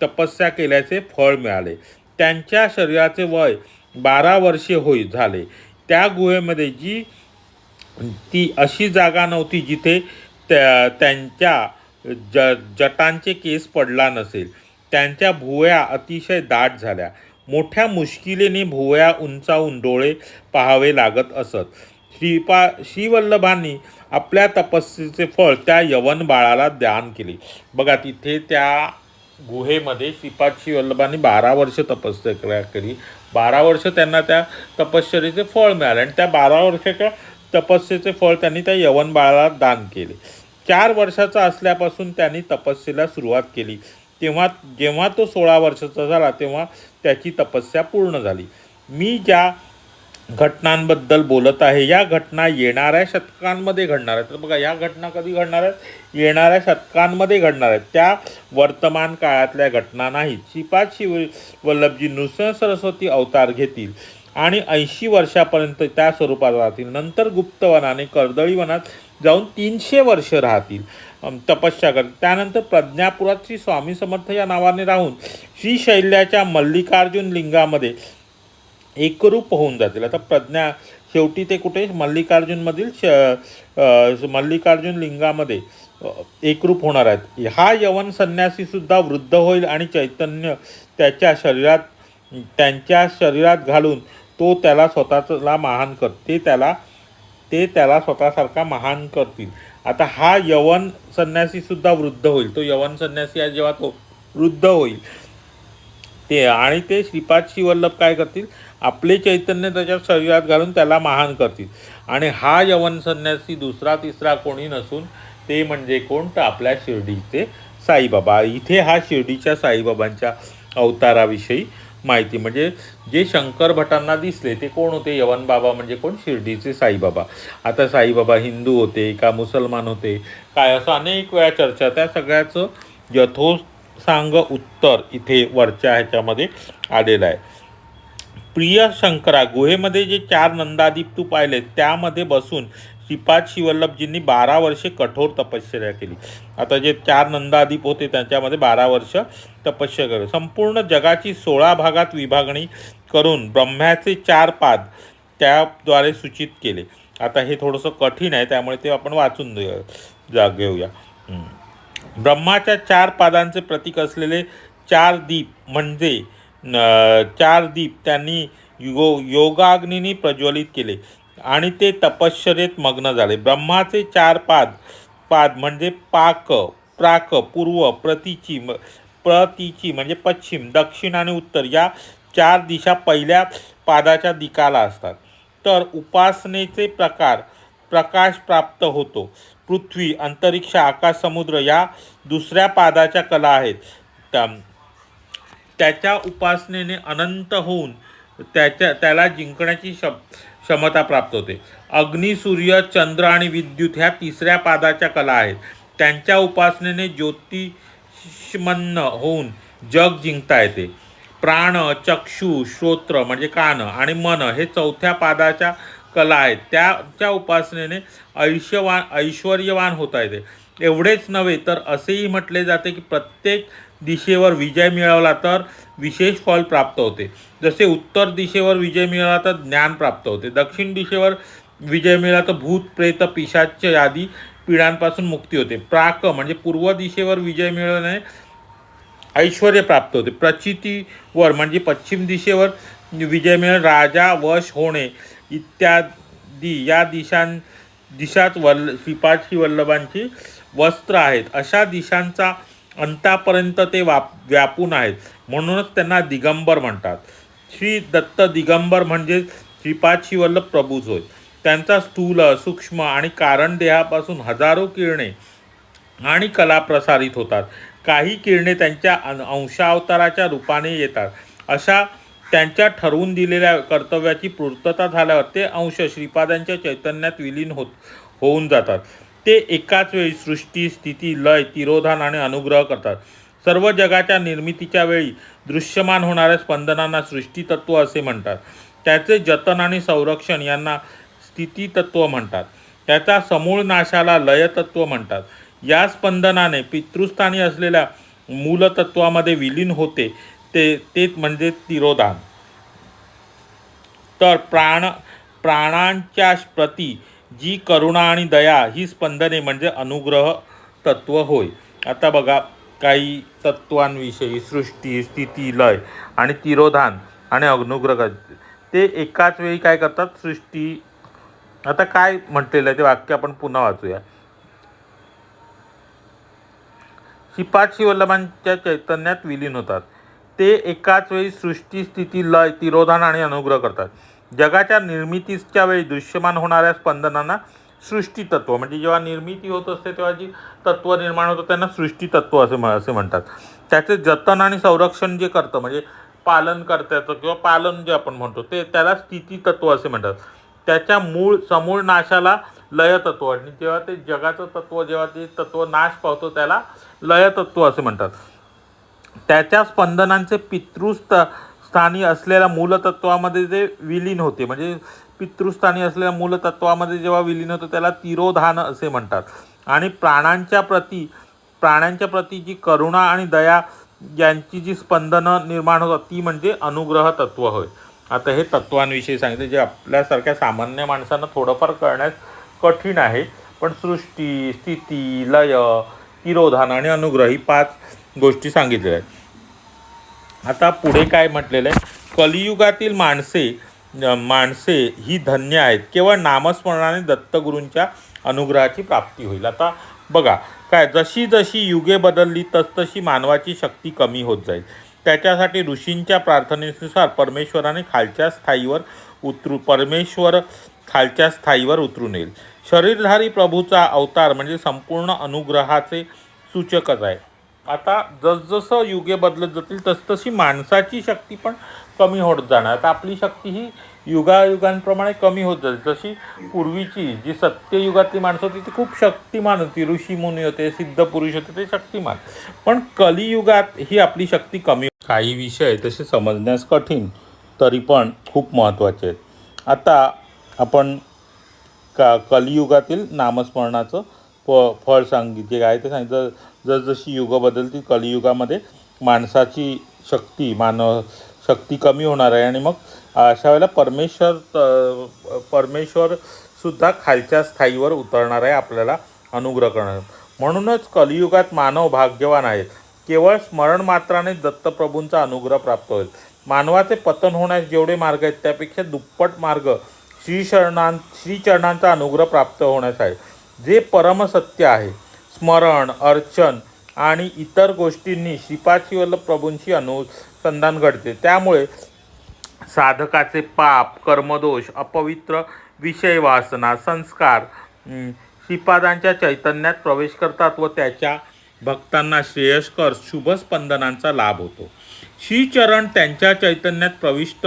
तपस्या केल्याचे फळ मिळाले. त्यांच्या शरीराचे वय 12 वर्षे झाले. त्या गुहेमध्ये ती अशी जागा नव्हती जिथे त्यांच्या जटांचे केस पडला नसेल. त्यांच्या भुवया अतिशय दाट झाल्या. मोठ्या मुश्किलीने भुवया उंचावून डोळे पाहावे लागत असत. श्रीवल्लभांनी आपल्या तपस्येचे फळ त्या यवन बाळाला दान केले. बघा, तिथे त्या गुहेमध्ये श्रीवल्लभांनी 12 वर्ष तपस्या केली. 12 वर्ष त्यांना त्या तपश्चर्येचे फळ मिळाले आणि त्या 12 वर्षाच्या तपस्येचे फळ त्यांनी त्या यवन बाळाला दान केले. 4 वर्षाचा असल्यापासून त्यांनी तपस्येला सुरुवात केली. जेव्हा तो 16 वर्षाचा झाला तेव्हा त्याची तपस्या पूर्ण झाली. मी ज्या घटनांबद्दल बोलत आहे या घटना येणाऱ्या शतकांमध्ये घडणार आहेत. तर बघा, या घटना कधी घडणार आहेत? येणाऱ्या शतकांमध्ये घडणार आहेत. त्या वर्तमान काळातल्या घटना नाहीत. श्रीपाद वल्लभजी नृसिंह सरस्वती अवतार घेतील आणि 80 वर्षापर्यंत त्या स्वरूपात राहतील. नंतर गुप्तवनाने कर्दळीवनात जाऊन 300 वर्ष राहतील, तपस्या करतील. त्यानंतर प्रज्ञापुरात श्री स्वामी समर्थ या नावाने राहून श्रीशैल्याच्या मल्लिकार्जुन लिंगामध्ये एकरूप होऊन जातील. आता शेवटी ते कुठे? मल्लिकार्जुन लिंगामध्ये एकरूप होणार आहेत. हा यवन संन्यासी सुद्धा वृद्ध होईल आणि चैतन्य त्यांच्या शरीरात घालून तो त्याला स्वतःला महान करते. ते त्याला स्वतःसारखा महान करतील. आता हा यवन संन्यासी सुद्धा वृद्ध होईल. तो यवन संन्यासी आहे जेव्हा तो वृद्ध होईल ते श्रीपाद श्रीवल्लभ काय करतील? आपले चैतन्य त्याच्या शरीरात घालून त्याला महान करतील. आणि हा यवन संन्यासी दुसरा तिसरा कोणी नसून ते म्हणजे कोण? तर आपल्या शिर्डीचे साईबाबा. इथे हा शिर्डीच्या साईबाबांच्या अवताराविषयी माहिती, म्हणजे जे शंकर भटांना दिसले ते कोण होते? यवन बाबा म्हणजे कोण? शिर्डीचे साईबाबा. आता साईबाबा हिंदू होते का मुसलमान होते काय, असं अनेक वेळा चर्चा. त्या सगळ्याचं यथोसांग उत्तर इथे वरच्या ह्याच्यामध्ये आलेलं आहे. प्रिय शंकरा, गुहेमध्ये जे 4 नंदादीप तू पाहिले त्यामध्ये बसून श्रीपाद श्रीवल्लभजींनी 12 वर्षे कठोर तपश्चर्या केली. आता जे 4 नंदादीप होते त्यांच्यामध्ये 12 वर्ष तपश्चर्या केली. संपूर्ण जगाची 16 भागात विभागणी करून ब्रह्म्याचे 4 पाद त्याद्वारे सूचित केले. आता हे थोडंसं कठीण आहे त्यामुळे ते आपण वाचून घेऊया. ब्रह्माच्या 4 पादांचे प्रतीक असलेले 4 दीप म्हणजे 4 दीप त्यांनी योगाग्नीने प्रज्वलित केले आणि ते तपश्चर्येत मग्न झाले. ब्रह्माचे 4 पाद म्हणजे प्राक, पूर्व, प्रतीची म्हणजे पश्चिम, दक्षिण आणि उत्तर या 4 दिशा पहिल्या पादाच्या दिकाला असतात. तर उपासनेचे प्रकार प्रकाश प्राप्त होतो. पृथ्वी, अंतरिक्ष, आकाश, समुद्र या दुसऱ्या पादाच्या कला आहेत. त्याच्या उपासनेने अनंत होऊन त्याला जिंकण्याची क्षमता प्राप्त होते. अग्नी, सूर्य, चंद्र आणि विद्युत ह्या तिसऱ्या पादाच्या कला आहेत. त्यांच्या उपासनेने ज्योतिषमन्न होऊन जग जिंकता येते. प्राण, चक्षु, श्रोत्र म्हणजे कान आणि मन हे चौथ्या पादाच्या कला आहेत. त्याच्या उपासनेने ऐश्वर्यवान होता येते. एवढेच नव्हे तर असेही म्हटले जाते की प्रत्येक दिशेवर विजय मिळवला तर विशेष फल प्राप्त होते. जसे उत्तर दिशेवर विजय मिळाला तर ज्ञान प्राप्त होते, दक्षिण दिशेवर विजय मिळाला तर भूत, प्रेत, पिशाच आदी पिढ्यांपासून मुक्ती होते. प्राक म्हणजे पूर्व दिशेवर विजय मिळवणे ऐश्वर्य प्राप्त होते. प्रचितीवर म्हणजे पश्चिम दिशेवर विजय मिळवणे राजा वश होणे इत्यादी या दिशाच श्रीपाद वल्लभांची वस्त्र आहेत. अशा दिशांचा अंतापर्यंत ते व्यापून आहेत, म्हणूनच त्यांना दिगंबर म्हणतात. श्री दत्त दिगंबर म्हणजे श्रीपाद वल्लभ प्रभूच होय. त्यांचा स्थूल, सूक्ष्म आणि कारण देहापासून हजारो किरणे आणि कला प्रसारित होतात. काही किरणे त्यांच्या अंशावताराच्या रूपाने येतात. अशा त्यांच्या ठरवून दिलेल्या कर्तव्याची पूर्तता झाल्यावर ते अंश श्रीपादांच्या चैतन्यात विलीन होऊन जातात. ते एकाच वेळी सृष्टी, स्थिती, लय, तिरोधान आणि अनुग्रह करतात. सर्व जगाच्या निर्मितीच्या वेळी दृश्यमान होणाऱ्या स्पंदनांना सृष्टीतत्व असे म्हणतात. त्याचे जतन आणि संरक्षण यांना स्थितीतत्व म्हणतात. त्याचा समूळ नाशाला लयतत्व म्हणतात. या स्पंदनाने पितृस्थानी असलेल्या मूलतत्वामध्ये विलीन होते ते म्हणजे तिरोधान. तर प्राणांच्या प्रती जी करुणा आणि दया ही स्पंदने म्हणजे अनुग्रह तत्व होय. आता बघा काही तत्वांविषयी सृष्टी, स्थिती, लय आणि तिरोधान आणि अनुग्रह ते एकाच वेळी काय करतात. सृष्टी, आता काय म्हटलेलं आहे ते वाक्य आपण पुन्हा वाचूया. श्रीपाद वल्लभांच्या चैतन्यात विलीन होतात. ते एकाच वेळी सृष्टी, स्थिती, लय, तिरोधान आणि अनुग्रह करतात. जगाच्या निर्मितीच्या वेळी दृश्यमान होणाऱ्या स्पंदनांना सृष्टी तत्व म्हणजे जेव्हा निर्मिती होत असते तेव्हा जी तत्व निर्माण होतं त्यांना सृष्टी तत्व असे म्हणतात. त्याचे जतन आणि संरक्षण जे करतं म्हणजे पालन करता किंवा पालन जे आपण म्हणतो त्याला स्थिती तत्व असे म्हणतात. त्याच्या समूळ नाशाला लयतत्व आणि जेव्हा ते जगाचं तत्व जेव्हा ते तत्व नाश पावतो त्याला लयतत्व असे म्हणतात. त्याच्या स्पंदनांचे पितृस्थानी असलेल्या मूलतत्वामध्ये जे विलीन होते म्हणजे पितृस्थानी असलेल्या मूलतत्वामध्ये जेव्हा विलीन होतं त्याला तिरोधान असे म्हणतात. आणि प्राण्यांच्या प्रती जी करुणा आणि दया यांची जी स्पंदनं निर्माण होतात ती म्हणजे अनुग्रह तत्व होय. आता हे तत्वांविषयी सांगितले जे आपल्यासारख्या सामान्य माणसांना थोडंफार कळण्यास कठीण आहे. पण सृष्टी, स्थिती, लय, तिरोधान आणि अनुग्रह ही 5 गोष्टी सांगितलेल्या आहेत. आता पुढे काय म्हटलेलं आहे. कलियुगातील माणसे ही धन्य आहेत. केवळ नामस्मरणाने दत्तगुरूंच्या अनुग्रहाची प्राप्ती होईल. आता बघा काय जशी जशी युगे बदलली तसतशी मानवाची शक्ती कमी होत जाईल. त्याच्यासाठी ऋषींच्या प्रार्थनेनुसार परमेश्वर खालच्या स्थायीवर उतरून येईल. शरीरधारी प्रभूचा अवतार म्हणजे संपूर्ण अनुग्रहाचे सूचकच आहे. आता जसजसं युगे बदलत जातील तसतशी माणसाची शक्ती पण कमी होत जाणार. आता आपली शक्ती ही युगायुगांप्रमाणे कमी होत जाईल. जशी पूर्वीची जी सत्ययुगातली माणसं होती ती खूप शक्तिमान होती, ऋषीमुनी होते, सिद्ध पुरुष होते, ते शक्तिमान. पण कलियुगात ही आपली शक्ती कमी. काही विषय तसे समजण्यास कठीण तरी पण खूप महत्त्वाचे आहेत. आता आपण कलियुगातील नामस्मरणाचं फळ सांगितले आहे ते सांगितलं. जसजशी युग बदलतील कलियुगामध्ये माणसाची शक्ती कमी होणार आहे आणि मग अशा वेळेला परमेश्वर सुद्धा खालच्या स्थायीवर उतरणार आहे, आपल्याला अनुग्रह करणार. म्हणूनच कलियुगात मानव भाग्यवान आहेत. केवळ स्मरण मात्राने दत्तप्रभूंचा अनुग्रह प्राप्त होईल. मानवाचे पतन होण्यास जेवढे मार्ग आहेत त्यापेक्षा दुप्पट मार्ग श्रीचरणांचा अनुग्रह प्राप्त होण्यास आहे. जे परमसत्य आहे. स्मरण, अर्चन आणि इतर गोष्टींनी श्रीपाद वल्लभ प्रभूंशी अनुसंधान घडते. त्यामुळे साधकाचे पाप, कर्मदोष, अपवित्र विषय वासना संस्कार श्रीपादांच्या चैतन्यात प्रवेश करतात व त्याच्या भक्तांना श्रेयस्कर शुभ स्पंदनांचा लाभ होतो. श्रीचरण त्यांच्या चैतन्यात प्रविष्ट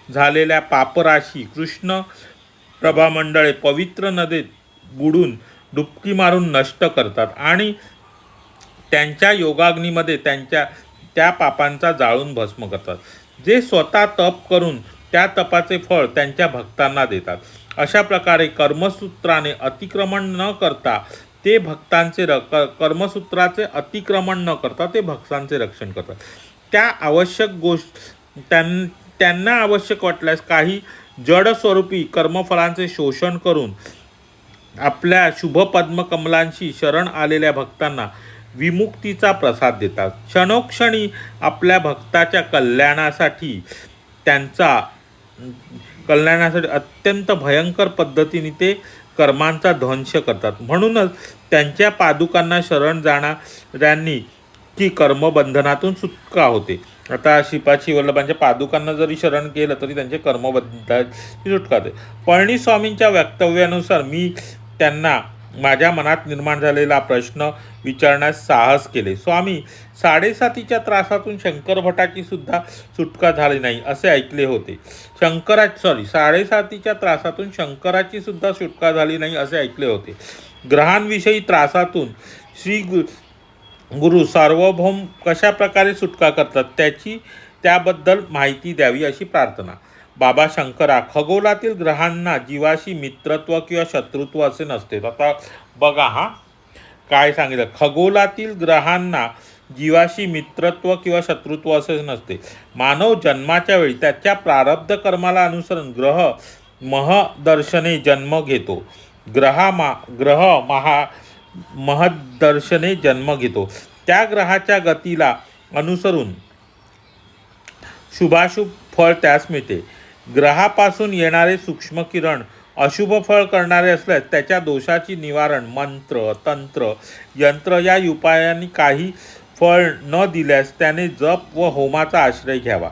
झालेल्या पापराशी कृष्ण प्रभामंडळे पवित्र नदीत बुडून डुबकी मारून नष्ट करतात आणि त्यांच्या योगाग्नीमध्ये त्या पापांचा जाळून भस्म करतात. जे स्वतः तप करून त्या तपाचे फळ त्यांच्या भक्तांना देतात. अशा प्रकारे कर्मसूत्राने अतिक्रमण न करता ते कर्मसूत्राचे अतिक्रमण न करता ते भक्तांचे रक्षण करतात. त्यांना आवश्यक वाटल्यास काही जड स्वरूपी कर्मफळांचे शोषण करून आपल्या शुभ पद्मकमलांशी शरण आलेल्या भक्तांना विमुक्तीचा प्रसाद देतात. क्षणोक्षणी आपल्या भक्ताच्या कल्याणासाठी अत्यंत भयंकर पद्धतीने ते कर्मांचा ध्वंस करतात. म्हणूनच त्यांच्या पादुकांना शरण जाणाऱ्यांनी की कर्मबंधनातून सुटका होते. आता श्रीपाद वल्लभांच्या पादुकांना जरी शरण केलं तरी त्यांचे कर्मबंधनाची सुटका होते. पळणीस्वामींच्या वक्तव्यानुसार मी त्यांना माझ्या मनात निर्माण झालेला प्रश्न विचारण्यास साहस केले. स्वामी, 7.5च्या त्रासातून शंकर भटाची सुद्धा सुटका झाली नाही असे ऐकले होते. 7.5च्या त्रासातून शंकराची सुद्धा सुटका झाली नाही असे ऐकले होते. ग्रहांविषयी त्रासातून श्री गुरु सार्वभौम कशा प्रकारे सुटका करतात त्याबद्दल माहिती द्यावी अशी प्रार्थना. बाबा शंकरा, खगोलातील ग्रहांना जीवाशी मित्रत्व किंवा शत्रुत्व असे नसते. आता बघा काय सांगितलं, खगोलातील ग्रहांना जीवाशी मित्रत्व किंवा शत्रुत्व असे नसते. मानव जन्माच्या वेळी त्याच्या प्रारब्ध कर्माला अनुसरून ग्रह महदर्शने जन्म घेतो. महदर्शने जन्म घेतो. त्या ग्रहाच्या गतीला अनुसरून शुभाशुभ फळ त्यास मिळते. ग्रहापासून येणारे सूक्ष्म किरण अशुभ फळ करणारे असल्यास त्याच्या दोषाची निवारण मंत्र, तंत्र, यंत्र या उपायांनी काही फळ न दिल्यास त्याने जप व होमाचा आश्रय घ्यावा.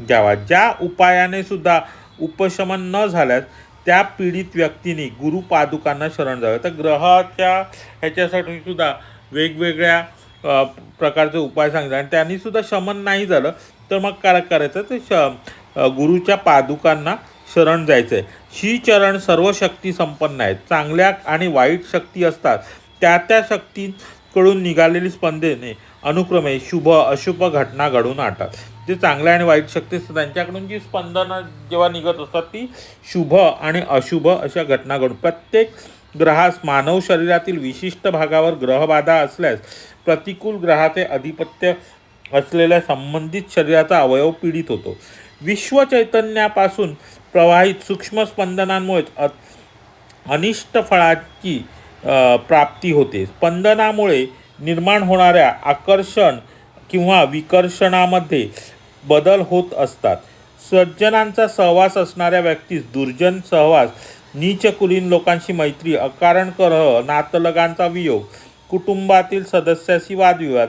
ज्या उपायाने सुद्धा उपशमन न झाल्यास त्या पीडित व्यक्तीने गुरुपादुकांना शरण जावे. तर ग्रहाच्या ह्याच्यासाठी सुद्धा वेगवेगळ्या प्रकारचे उपाय सांगितले आणि त्यांनी सुद्धा शमन नाही झालं तर मग काय करायचं, ते गुरुच्या पादुकांना शरण जायचं आहे. श्रीचरण सर्व शक्ती संपन्न आहेत. चांगल्या आणि वाईट शक्ती असतात. त्या शक्तींकडून निघालेली स्पंदने अनुक्रमे शुभ अशुभ घटना घडून आणतात. जे चांगल्या आणि वाईट शक्ती असतात त्यांच्याकडून जी स्पंदनं जेव्हा निघत असतात ती शुभ आणि अशुभ अशा घटना घडून. प्रत्येक ग्रहास मानव शरीरातील विशिष्ट भागावर ग्रहबाधा असल्यास प्रतिकूल ग्रहाचे अधिपत्य असलेल्या संबंधित शरीराचा अवयव पीडित होतो. विश्व चैतन्यापासून प्रवाहित सूक्ष्म स्पंदनांमुळेच अनिष्ट फळाची प्राप्ती होते. स्पंदनामुळे निर्माण होणाऱ्या आकर्षण किंवा विकर्षणामध्ये बदल होत असतात. सज्जनांचा सहवास असणाऱ्या व्यक्तीस दुर्जन सहवास, नीचकुलीन लोकांशी मैत्री, अकारण कलह, नातलगांचा वियोग, कुटुंबातील सदस्याशी वादविवाद,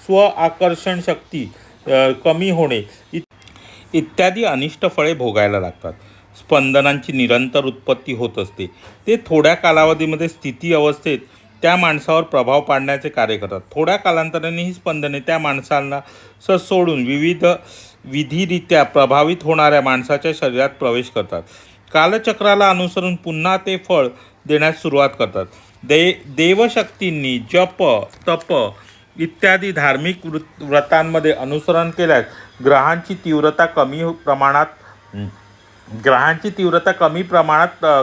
स्व आकर्षण शक्ती कमी होणे इत्यादी अनिष्ट फळे भोगायला लागतात. स्पंदनांची निरंतर उत्पत्ती होत असते. ते थोड्या कालावधीमध्ये स्थिती अवस्थेत त्या माणसावर प्रभाव पाडण्याचे कार्य करतात. थोड्या कालांतराने ही स्पंदने त्या माणसांना सोडून विधिरित्या प्रभावित होणाऱ्या माणसाच्या शरीरात प्रवेश करतात. कालचक्राला अनुसरून पुन्हा ते फळ देण्यास सुरुवात करतात. देवशक्तींनी जप, तप इत्यादी धार्मिक व्रतांमध्ये अनुसरण केल्यास ग्रहांची तीव्रता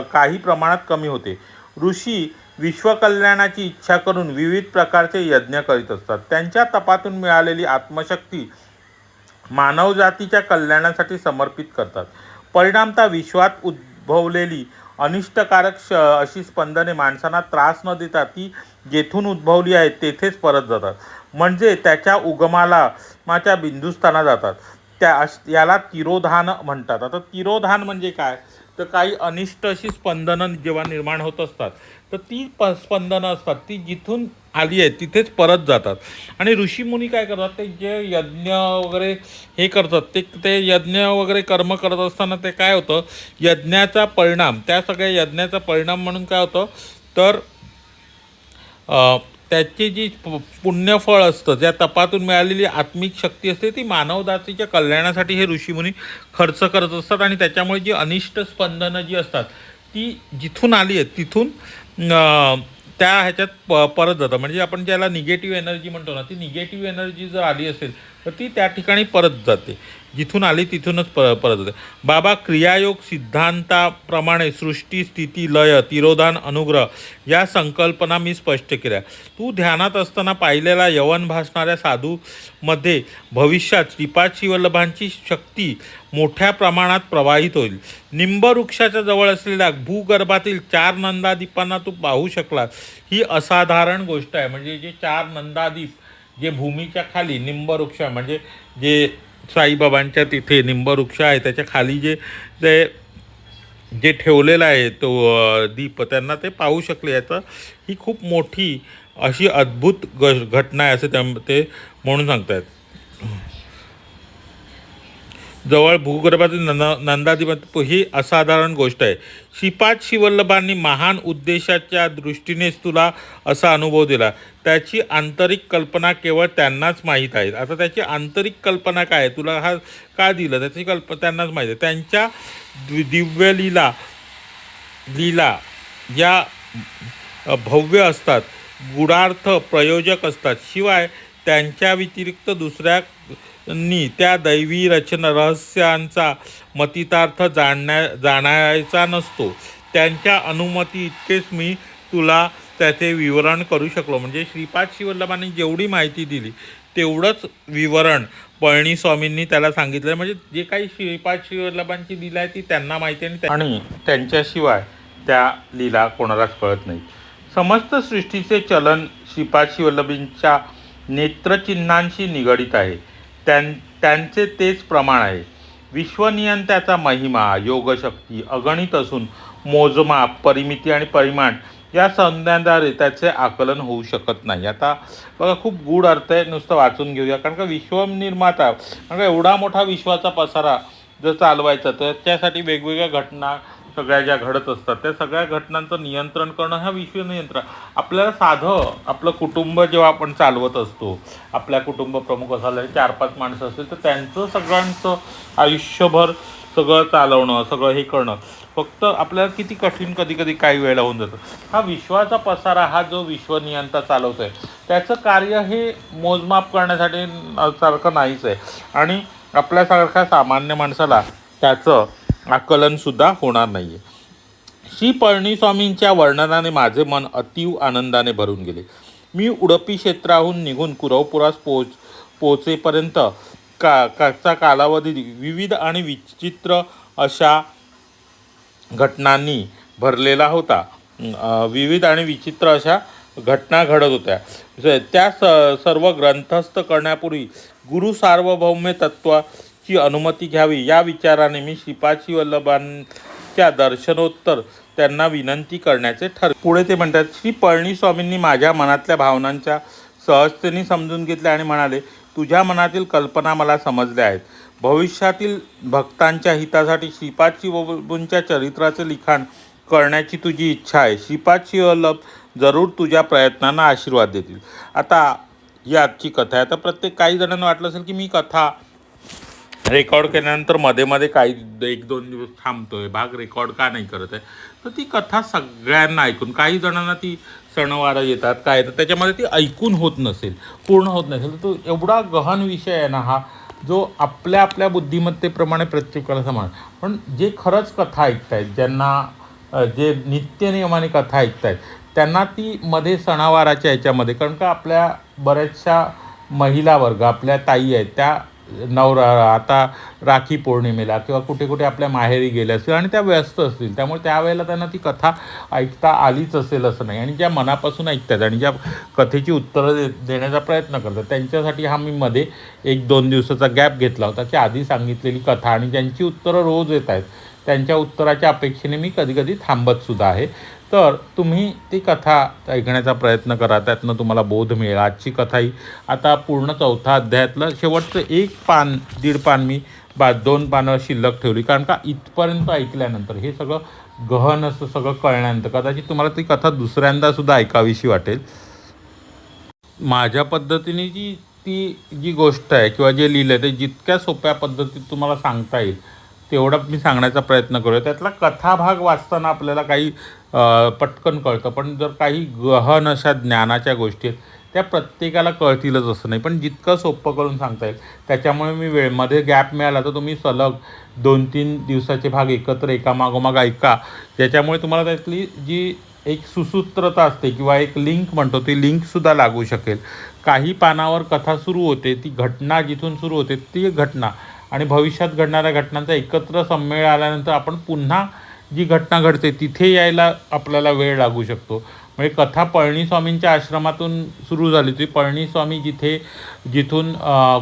काही प्रमाणात कमी होते. ऋषी विश्वकल्याणाची इच्छा करून विविध प्रकारचे यज्ञ करीत असतात. त्यांच्या तपातून मिळालेली आत्मशक्ती मानवजातीच्या कल्याणासाठी समर्पित करतात. परिणामतः विश्वात उद्भवलेली अनिष्टकारक अशी स्पंदने माणसांना त्रास न देता ती जेथून उद्भवली आहेत तेथेच परत जातात. म्हणजे त्याच्या उगमाच्या बिंदुस्थाना जातात. याला तिरोधान म्हणतात. आता तिरोधान म्हणजे काय, तर काही अनिष्ट अशी स्पंदनं जेव्हा निर्माण होत असतात तर ती स्पंदनं असतात ती जिथून आली आहेत तिथेच परत जातात. आणि ऋषीमुनी काय करतात, ते जे यज्ञ वगैरे हे करतात, ते ते यज्ञ वगैरे कर्म करत असताना ते काय होतं, यज्ञाचा परिणाम, त्या सगळ्या यज्ञाचा परिणाम म्हणून काय होतं तर त्याची जी पुण्यफळ असतं, ज्या तपातून मिळालेली आत्मिक शक्ती असते, ती मानवजातीच्या कल्याणासाठी हे ऋषीमुनी खर्च करत असतात. आणि त्याच्यामुळे जी अनिष्ट स्पंदनं जी असतात ती जिथून आली आहेत तिथून त्या ह्याच्यात परत जातं. म्हणजे आपण ज्याला निगेटिव्ह एनर्जी म्हणतो ना, ती निगेटिव्ह एनर्जी जर आली असेल तर ती त्या ठिकाणी परत जाते, जिथून आली तिथूनच परत जाते. बाबा क्रियायोग सिद्धांताप्रमाणे सृष्टी, स्थिती, लय, तिरोधान, अनुग्रह या संकल्पना मी स्पष्ट केल्या. तू ध्यानात असताना पाहिलेला यवन भासणाऱ्या साधूमध्ये भविष्यात श्रीपाद श्रीवल्लभांची शक्ती मोठ्या प्रमाणात प्रवाहित होईल. निंबवृक्षाच्या जवळ असलेल्या भूगर्भातील 4 नंदादीपांना तू पाहू शकलास, ही असाधारण गोष्ट आहे. म्हणजे जे 4 नंदादीप जे भूमीच्या खाली निंबवृक्ष म्हणजे जे साईबाबांच्या तिथे निंबवृक्ष आहे त्याच्या खाली जे ते जे ठेवलेलं आहे तो दीप, त्यांना ते पाहू शकले. याचं ही खूप मोठी अशी अद्भुत घटना आहे असं ते म्हणून सांगतायत. जवळ भूगर्भातील नंदादीप ही असाधारण गोष्ट आहे. श्रीपाद श्रीवल्लभांनी महान उद्देशाच्या दृष्टीनेच तुला असा अनुभव दिला. त्याची आंतरिक कल्पना केवळ त्यांनाच माहीत आहे. आता त्याची आंतरिक कल्पना काय आहे, तुला हा का दिलं, त्याची त्यांनाच माहीत आहे. त्यांच्या दिव्य लीला या भव्य असतात, गुढार्थ प्रयोजक असतात. शिवाय त्यांच्या व्यतिरिक्त दुसऱ्यांनी त्या दैवी रहस्यांचा मतितार्थ जाणायचा नसतो. त्यांच्या अनुमती इतकेच मी तुला त्याचे विवरण करू शकलो. म्हणजे श्रीपाद श्रीवल्लभांनी जेवढी माहिती दिली तेवढंच विवरण पळणीस्वामींनी त्याला सांगितलं. म्हणजे जे काही श्रीपाद श्रीवल्लभांची लीला आहे ती त्यांना माहिती आहे आणि त्यांच्याशिवाय त्या लीला कोणालाच कळत नाही. समस्त सृष्टीचे चलन श्रीपाद श्रीवल्लभांच्या नेत्रचिन्हांशी निगडित आहे. त्यांचे तेच प्रमाण आहे. विश्वनियंत्याचा महिमा, योगशक्ती अगणित असून मोजमाप, परिमिती आणि परिमाण या संज्ञाद्वारे त्याचे आकलन होऊ शकत नाही. आता बघा, खूप गूढ अर्थ आहे, नुसतं वाचून घेऊया. कारण का विश्वनिर्माता, कारण का एवढा मोठा विश्वाचा पसारा जर चालवायचा तर त्यासाठी वेगवेगळ्या घटना सगळ्या ज्या घडत असतात त्या सगळ्या घटनांचं नियंत्रण करणं हा विश्वनियंत्रण. आपल्याला साधं आपलं कुटुंब जेव्हा आपण चालवत असतो, आपल्या कुटुंब प्रमुख असायला 4-5 माणसं असतील तर त्यांचं सगळ्यांचं आयुष्यभर सगळं चालवणं, सगळं हे करणं फक्त आपल्याला किती कठीण कधी कधी काही वेळेला होऊन जातं. हा विश्वाचा पसारा, हा जो विश्वनियंता चालवतो आहे त्याचं कार्य हे मोजमाप करण्यासाठी सारखं नाहीच आहे. आणि आपल्यासारख्या सामान्य माणसाला त्याचं आकलनसुद्धा होणार नाही आहे. श्री पळणीस्वामींच्या वर्णनाने माझे मन अतीव आनंदाने भरून गेले. मी उडपी क्षेत्राहून निघून कुरवपुरास पोचेपर्यंत चा कालावधी विविध आणि विचित्र अशा घटनांनी भरलेला होता. विविध आणि विचित्र अशा घटना घडत होत्या. त्या सर्व ग्रंथस्थ करण्यापूर्वी गुरु सार्वभौम्य तत्वाची अनुमती घ्यावी या विचाराने मी श्रीपाद श्रीवल्लभांच्या दर्शनोत्तर त्यांना विनंती करण्याचे ठरले. पुढे ते म्हणतात, श्री पळणीस्वामींनी माझ्या मनातल्या भावनांच्या सहजतेने समजून घेतल्या आणि म्हणाले, तुझ्या मनातील कल्पना मला समजल्या आहेत. भविष्यातील भक्तांच्या हितासाठी श्रीपाद श्रीवल्लभांच्या चरित्राचे लिखाण करण्याची तुझी इच्छा आहे. श्रीपाद श्रीवल्लभ जरूर तुझ्या प्रयत्नांना आशीर्वाद देतील. आता याची कथा आहे. आता काही जणांना वाटलं असेल की मी कथा रेकॉर्ड केल्यानंतर मध्ये काही 1-2 दिवस थांबतोय, भाग रेकॉर्ड का नाही करत आहे. तर ती कथा सगळ्यांना ऐकून, काही जणांना ती सणवार येतात काय तर त्याच्यामध्ये ती ऐकून होत नसेल, पूर्ण होत नसेल. तो एवढा गहन विषय आहे ना हा, जो आपल्या बुद्धिमत्तेप्रमाणे प्रत्येकाला समान. पण जे खरंच कथा ऐकतायत, ज्यांना जे नित्यनियमाने कथा ऐकतायत त्यांना ती मध्ये सणावाराच्या ह्याच्यामध्ये, कारण का आपल्या बऱ्याचशा महिला वर्ग, आपल्या ताई आहेत त्या आता राखी पौर्णिमेला किंवा कुठे आपल्या माहेरी गेल्या असतील आणि त्या व्यस्त असतील, त्यामुळे त्यावेळेला त्यांना ती कथा ऐकता आलीच असेल असं नाही. आणि ज्या मनापासून ऐकतात आणि ज्या कथेची उत्तरं देण्याचा प्रयत्न करतात त्यांच्यासाठी हा मी मध्ये 1-2 दिवसाचा गॅप घेतला होता की आधी सांगितलेली कथा आणि ज्यांची उत्तरं रोज येत आहेत त्यांच्या उत्तराच्या अपेक्षेने मी कधीकधी थांबतसुद्धा आहे. तर तुम्ही ती कथा ऐकण्याचा प्रयत्न करा, त्यातनं तुम्हाला बोध मिळेल. आजची कथा ही आता पूर्ण 4थ्या अध्यायातलं शेवटचं 1 पान 1.5 पान मी 2 पानं शिल्लक ठेवली, कारण का इथपर्यंत ऐकल्यानंतर हे सगळं गहन असं सगळं कळल्यानंतर कदाचित तुम्हाला ती कथा दुसऱ्यांदासुद्धा ऐकावीशी वाटेल. माझ्या पद्धतीने जी गोष्ट आहे किंवा जे लिहिलं आहे ते जितक्या सोप्या पद्धतीत तुम्हाला सांगता येईल तेवढा मी सांगण्याचा प्रयत्न करूया. त्यातला कथाभाग वाचताना आपल्याला काही पटकन कळतं, पण जर काही गहन अशा ज्ञानाच्या गोष्टी आहेत त्या प्रत्येकाला कळतीलच असं नाही, पण जितकं सोपं करून सांगता येईल. त्याच्यामुळे मी वेळेमध्ये गॅप मिळाला तर तुम्ही सलग 2-3 दिवसाचे भाग एकत्र एकामागोमाग ऐका, ज्याच्यामुळे तुम्हाला त्यातली जी एक सुसूत्रता असते किंवा एक लिंक म्हणतो ती लिंकसुद्धा लागू शकेल. काही पानावर कथा सुरू होते, ती घटना जिथून सुरू होते ती घटना आणि भविष्यात घडणाऱ्या घटनांचा एकत्र संमेळ आल्यानंतर आपण पुन्हा जी घटना घडते तिथे यायला आपल्याला वेळ लागू शकतो. म्हणजे कथा पळणीस्वामींच्या आश्रमातून सुरू झाली होती. पळणीस्वामी जिथून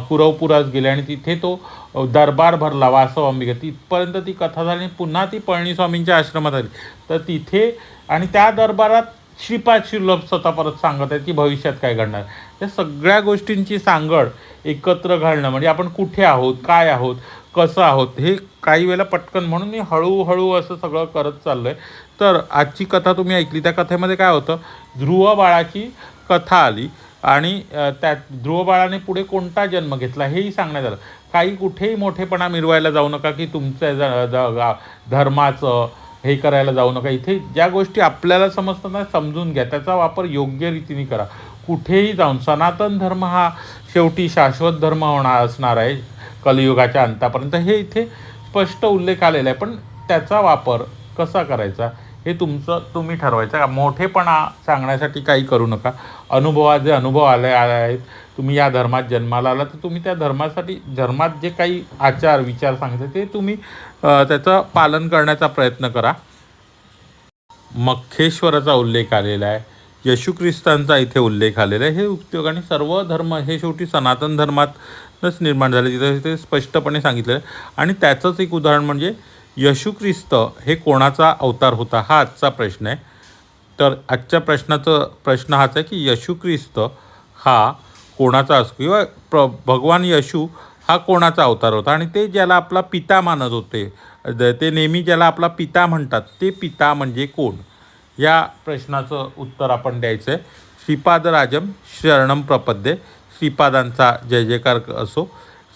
कुरवपुरास गेले आणि तिथे तो दरबार भरला वासव अंबिका, तिथपर्यंत ती कथा झाली. पुन्हा ती पळणीस्वामींच्या आश्रमात आली तर तिथे आणि त्या दरबारात श्रीपाद शिवलभ स्वतः परत सांगत आहेत की भविष्यात काय घडणार. या सगळ्या गोष्टींची सांगड एकत्र घालणं म्हणजे आपण कुठे आहोत, काय आहोत, कसं आहोत हे काही वेळेला पटकन, म्हणून मी हळूहळू असं सगळं करत चाललो आहे. तर आजची कथा तुम्ही ऐकली, त्या कथेमध्ये काय होतं, ध्रुव बाळाची कथा आली आणि त्यात ध्रुव बाळाने पुढे कोणता जन्म घेतला हेही सांगण्यात आलं. काही कुठेही मोठेपणा मिरवायला जाऊ नका की तुमच्या धर्माचं हे करायला जाऊ नका. इथे ज्या गोष्टी आपल्याला समजतात समजून घ्या, त्याचा वापर योग्य रीतीने करा. कुठेही जाऊन सनातन धर्म हा शेवटी शाश्वत धर्म असणार आहे कलियुगाच्या अंतापर्यंत, हे इथे स्पष्ट उल्लेख आलेला आहे. पण त्याचा वापर कसा करायचा हे तुम्ही ठरवायचं. मोठेपणा सांगण्यासाठी काही करू नका. जे अनुभव आले आहेत, तुम्ही या धर्मात जन्माला आला तर तुम्ही त्या धर्मात जे काही आचार विचार सांगते ते तुम्ही त्याचं पालन करण्याचा प्रयत्न करा. मख्खेश्वराचा उल्लेख आलेला आहे, येशू ख्रिस्तांचा इथे उल्लेख आलेला आहे. हे उपयोग आणि सर्व धर्म हे शेवटी सनातन धर्मातच निर्माण झाले, तिथे ते स्पष्टपणे सांगितलेलं आहे. आणि त्याचंच एक उदाहरण म्हणजे येशू ख्रिस्त हे कोणाचा अवतार होता हा आजचा प्रश्न आहे. तर आजच्या प्रश्न हाच आहे की येशू ख्रिस्त हा कोणाचा असो किंवा भगवान येशू हा कोणाचा अवतार होता आणि ते ज्याला आपला पिता मानत होते, ते नेहमी ज्याला आपला पिता म्हणतात, ते पिता म्हणजे कोण, या प्रश्नाचं उत्तर आपण द्यायचं आहे. श्रीपादराजम शरणम प्रपद्ये, श्रीपादांचा जय जयकार असो.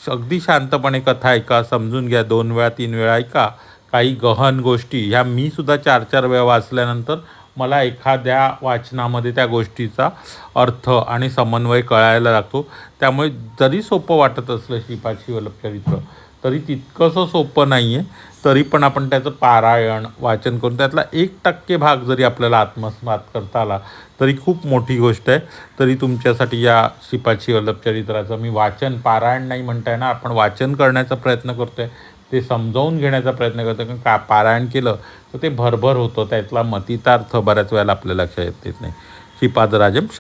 अगदी शांतपणे कथा ऐका, समजून घ्या, 2 वेळा 3 वेळा ऐका. काही गहन गोष्टी ह्या मी सुद्धा 4-4 वेळा वाचल्यानंतर मला एखाद्या वाचनामध्ये त्या गोष्टीचा अर्थ आणि समन्वय कळायला लागतो. त्यामुळे जरी सोपं वाटत असलं श्रीपाद शिवलभ चरित्र तरी तितकंसं सोपं नाही आहे. तरी पण आपण त्याचं पारायण वाचन करून त्यातला 1% भाग जरी आपल्याला आत्मसात करता आला तरी खूप मोठी गोष्ट आहे. तरी तुमच्यासाठी या श्रीपाद शिवलभ चरित्राचं मी वाचन, पारायण नाही म्हणता येणार, आपण वाचन करण्याचा प्रयत्न करतो आहे, ते समजावून घेण्याचा प्रयत्न करतो. कारण पारायण केलं तर ते भरभर होतं, त्यातला मतितार्थ बऱ्याच वेळेला आपल्या लक्षात येत नाही. श्रीपादराजम.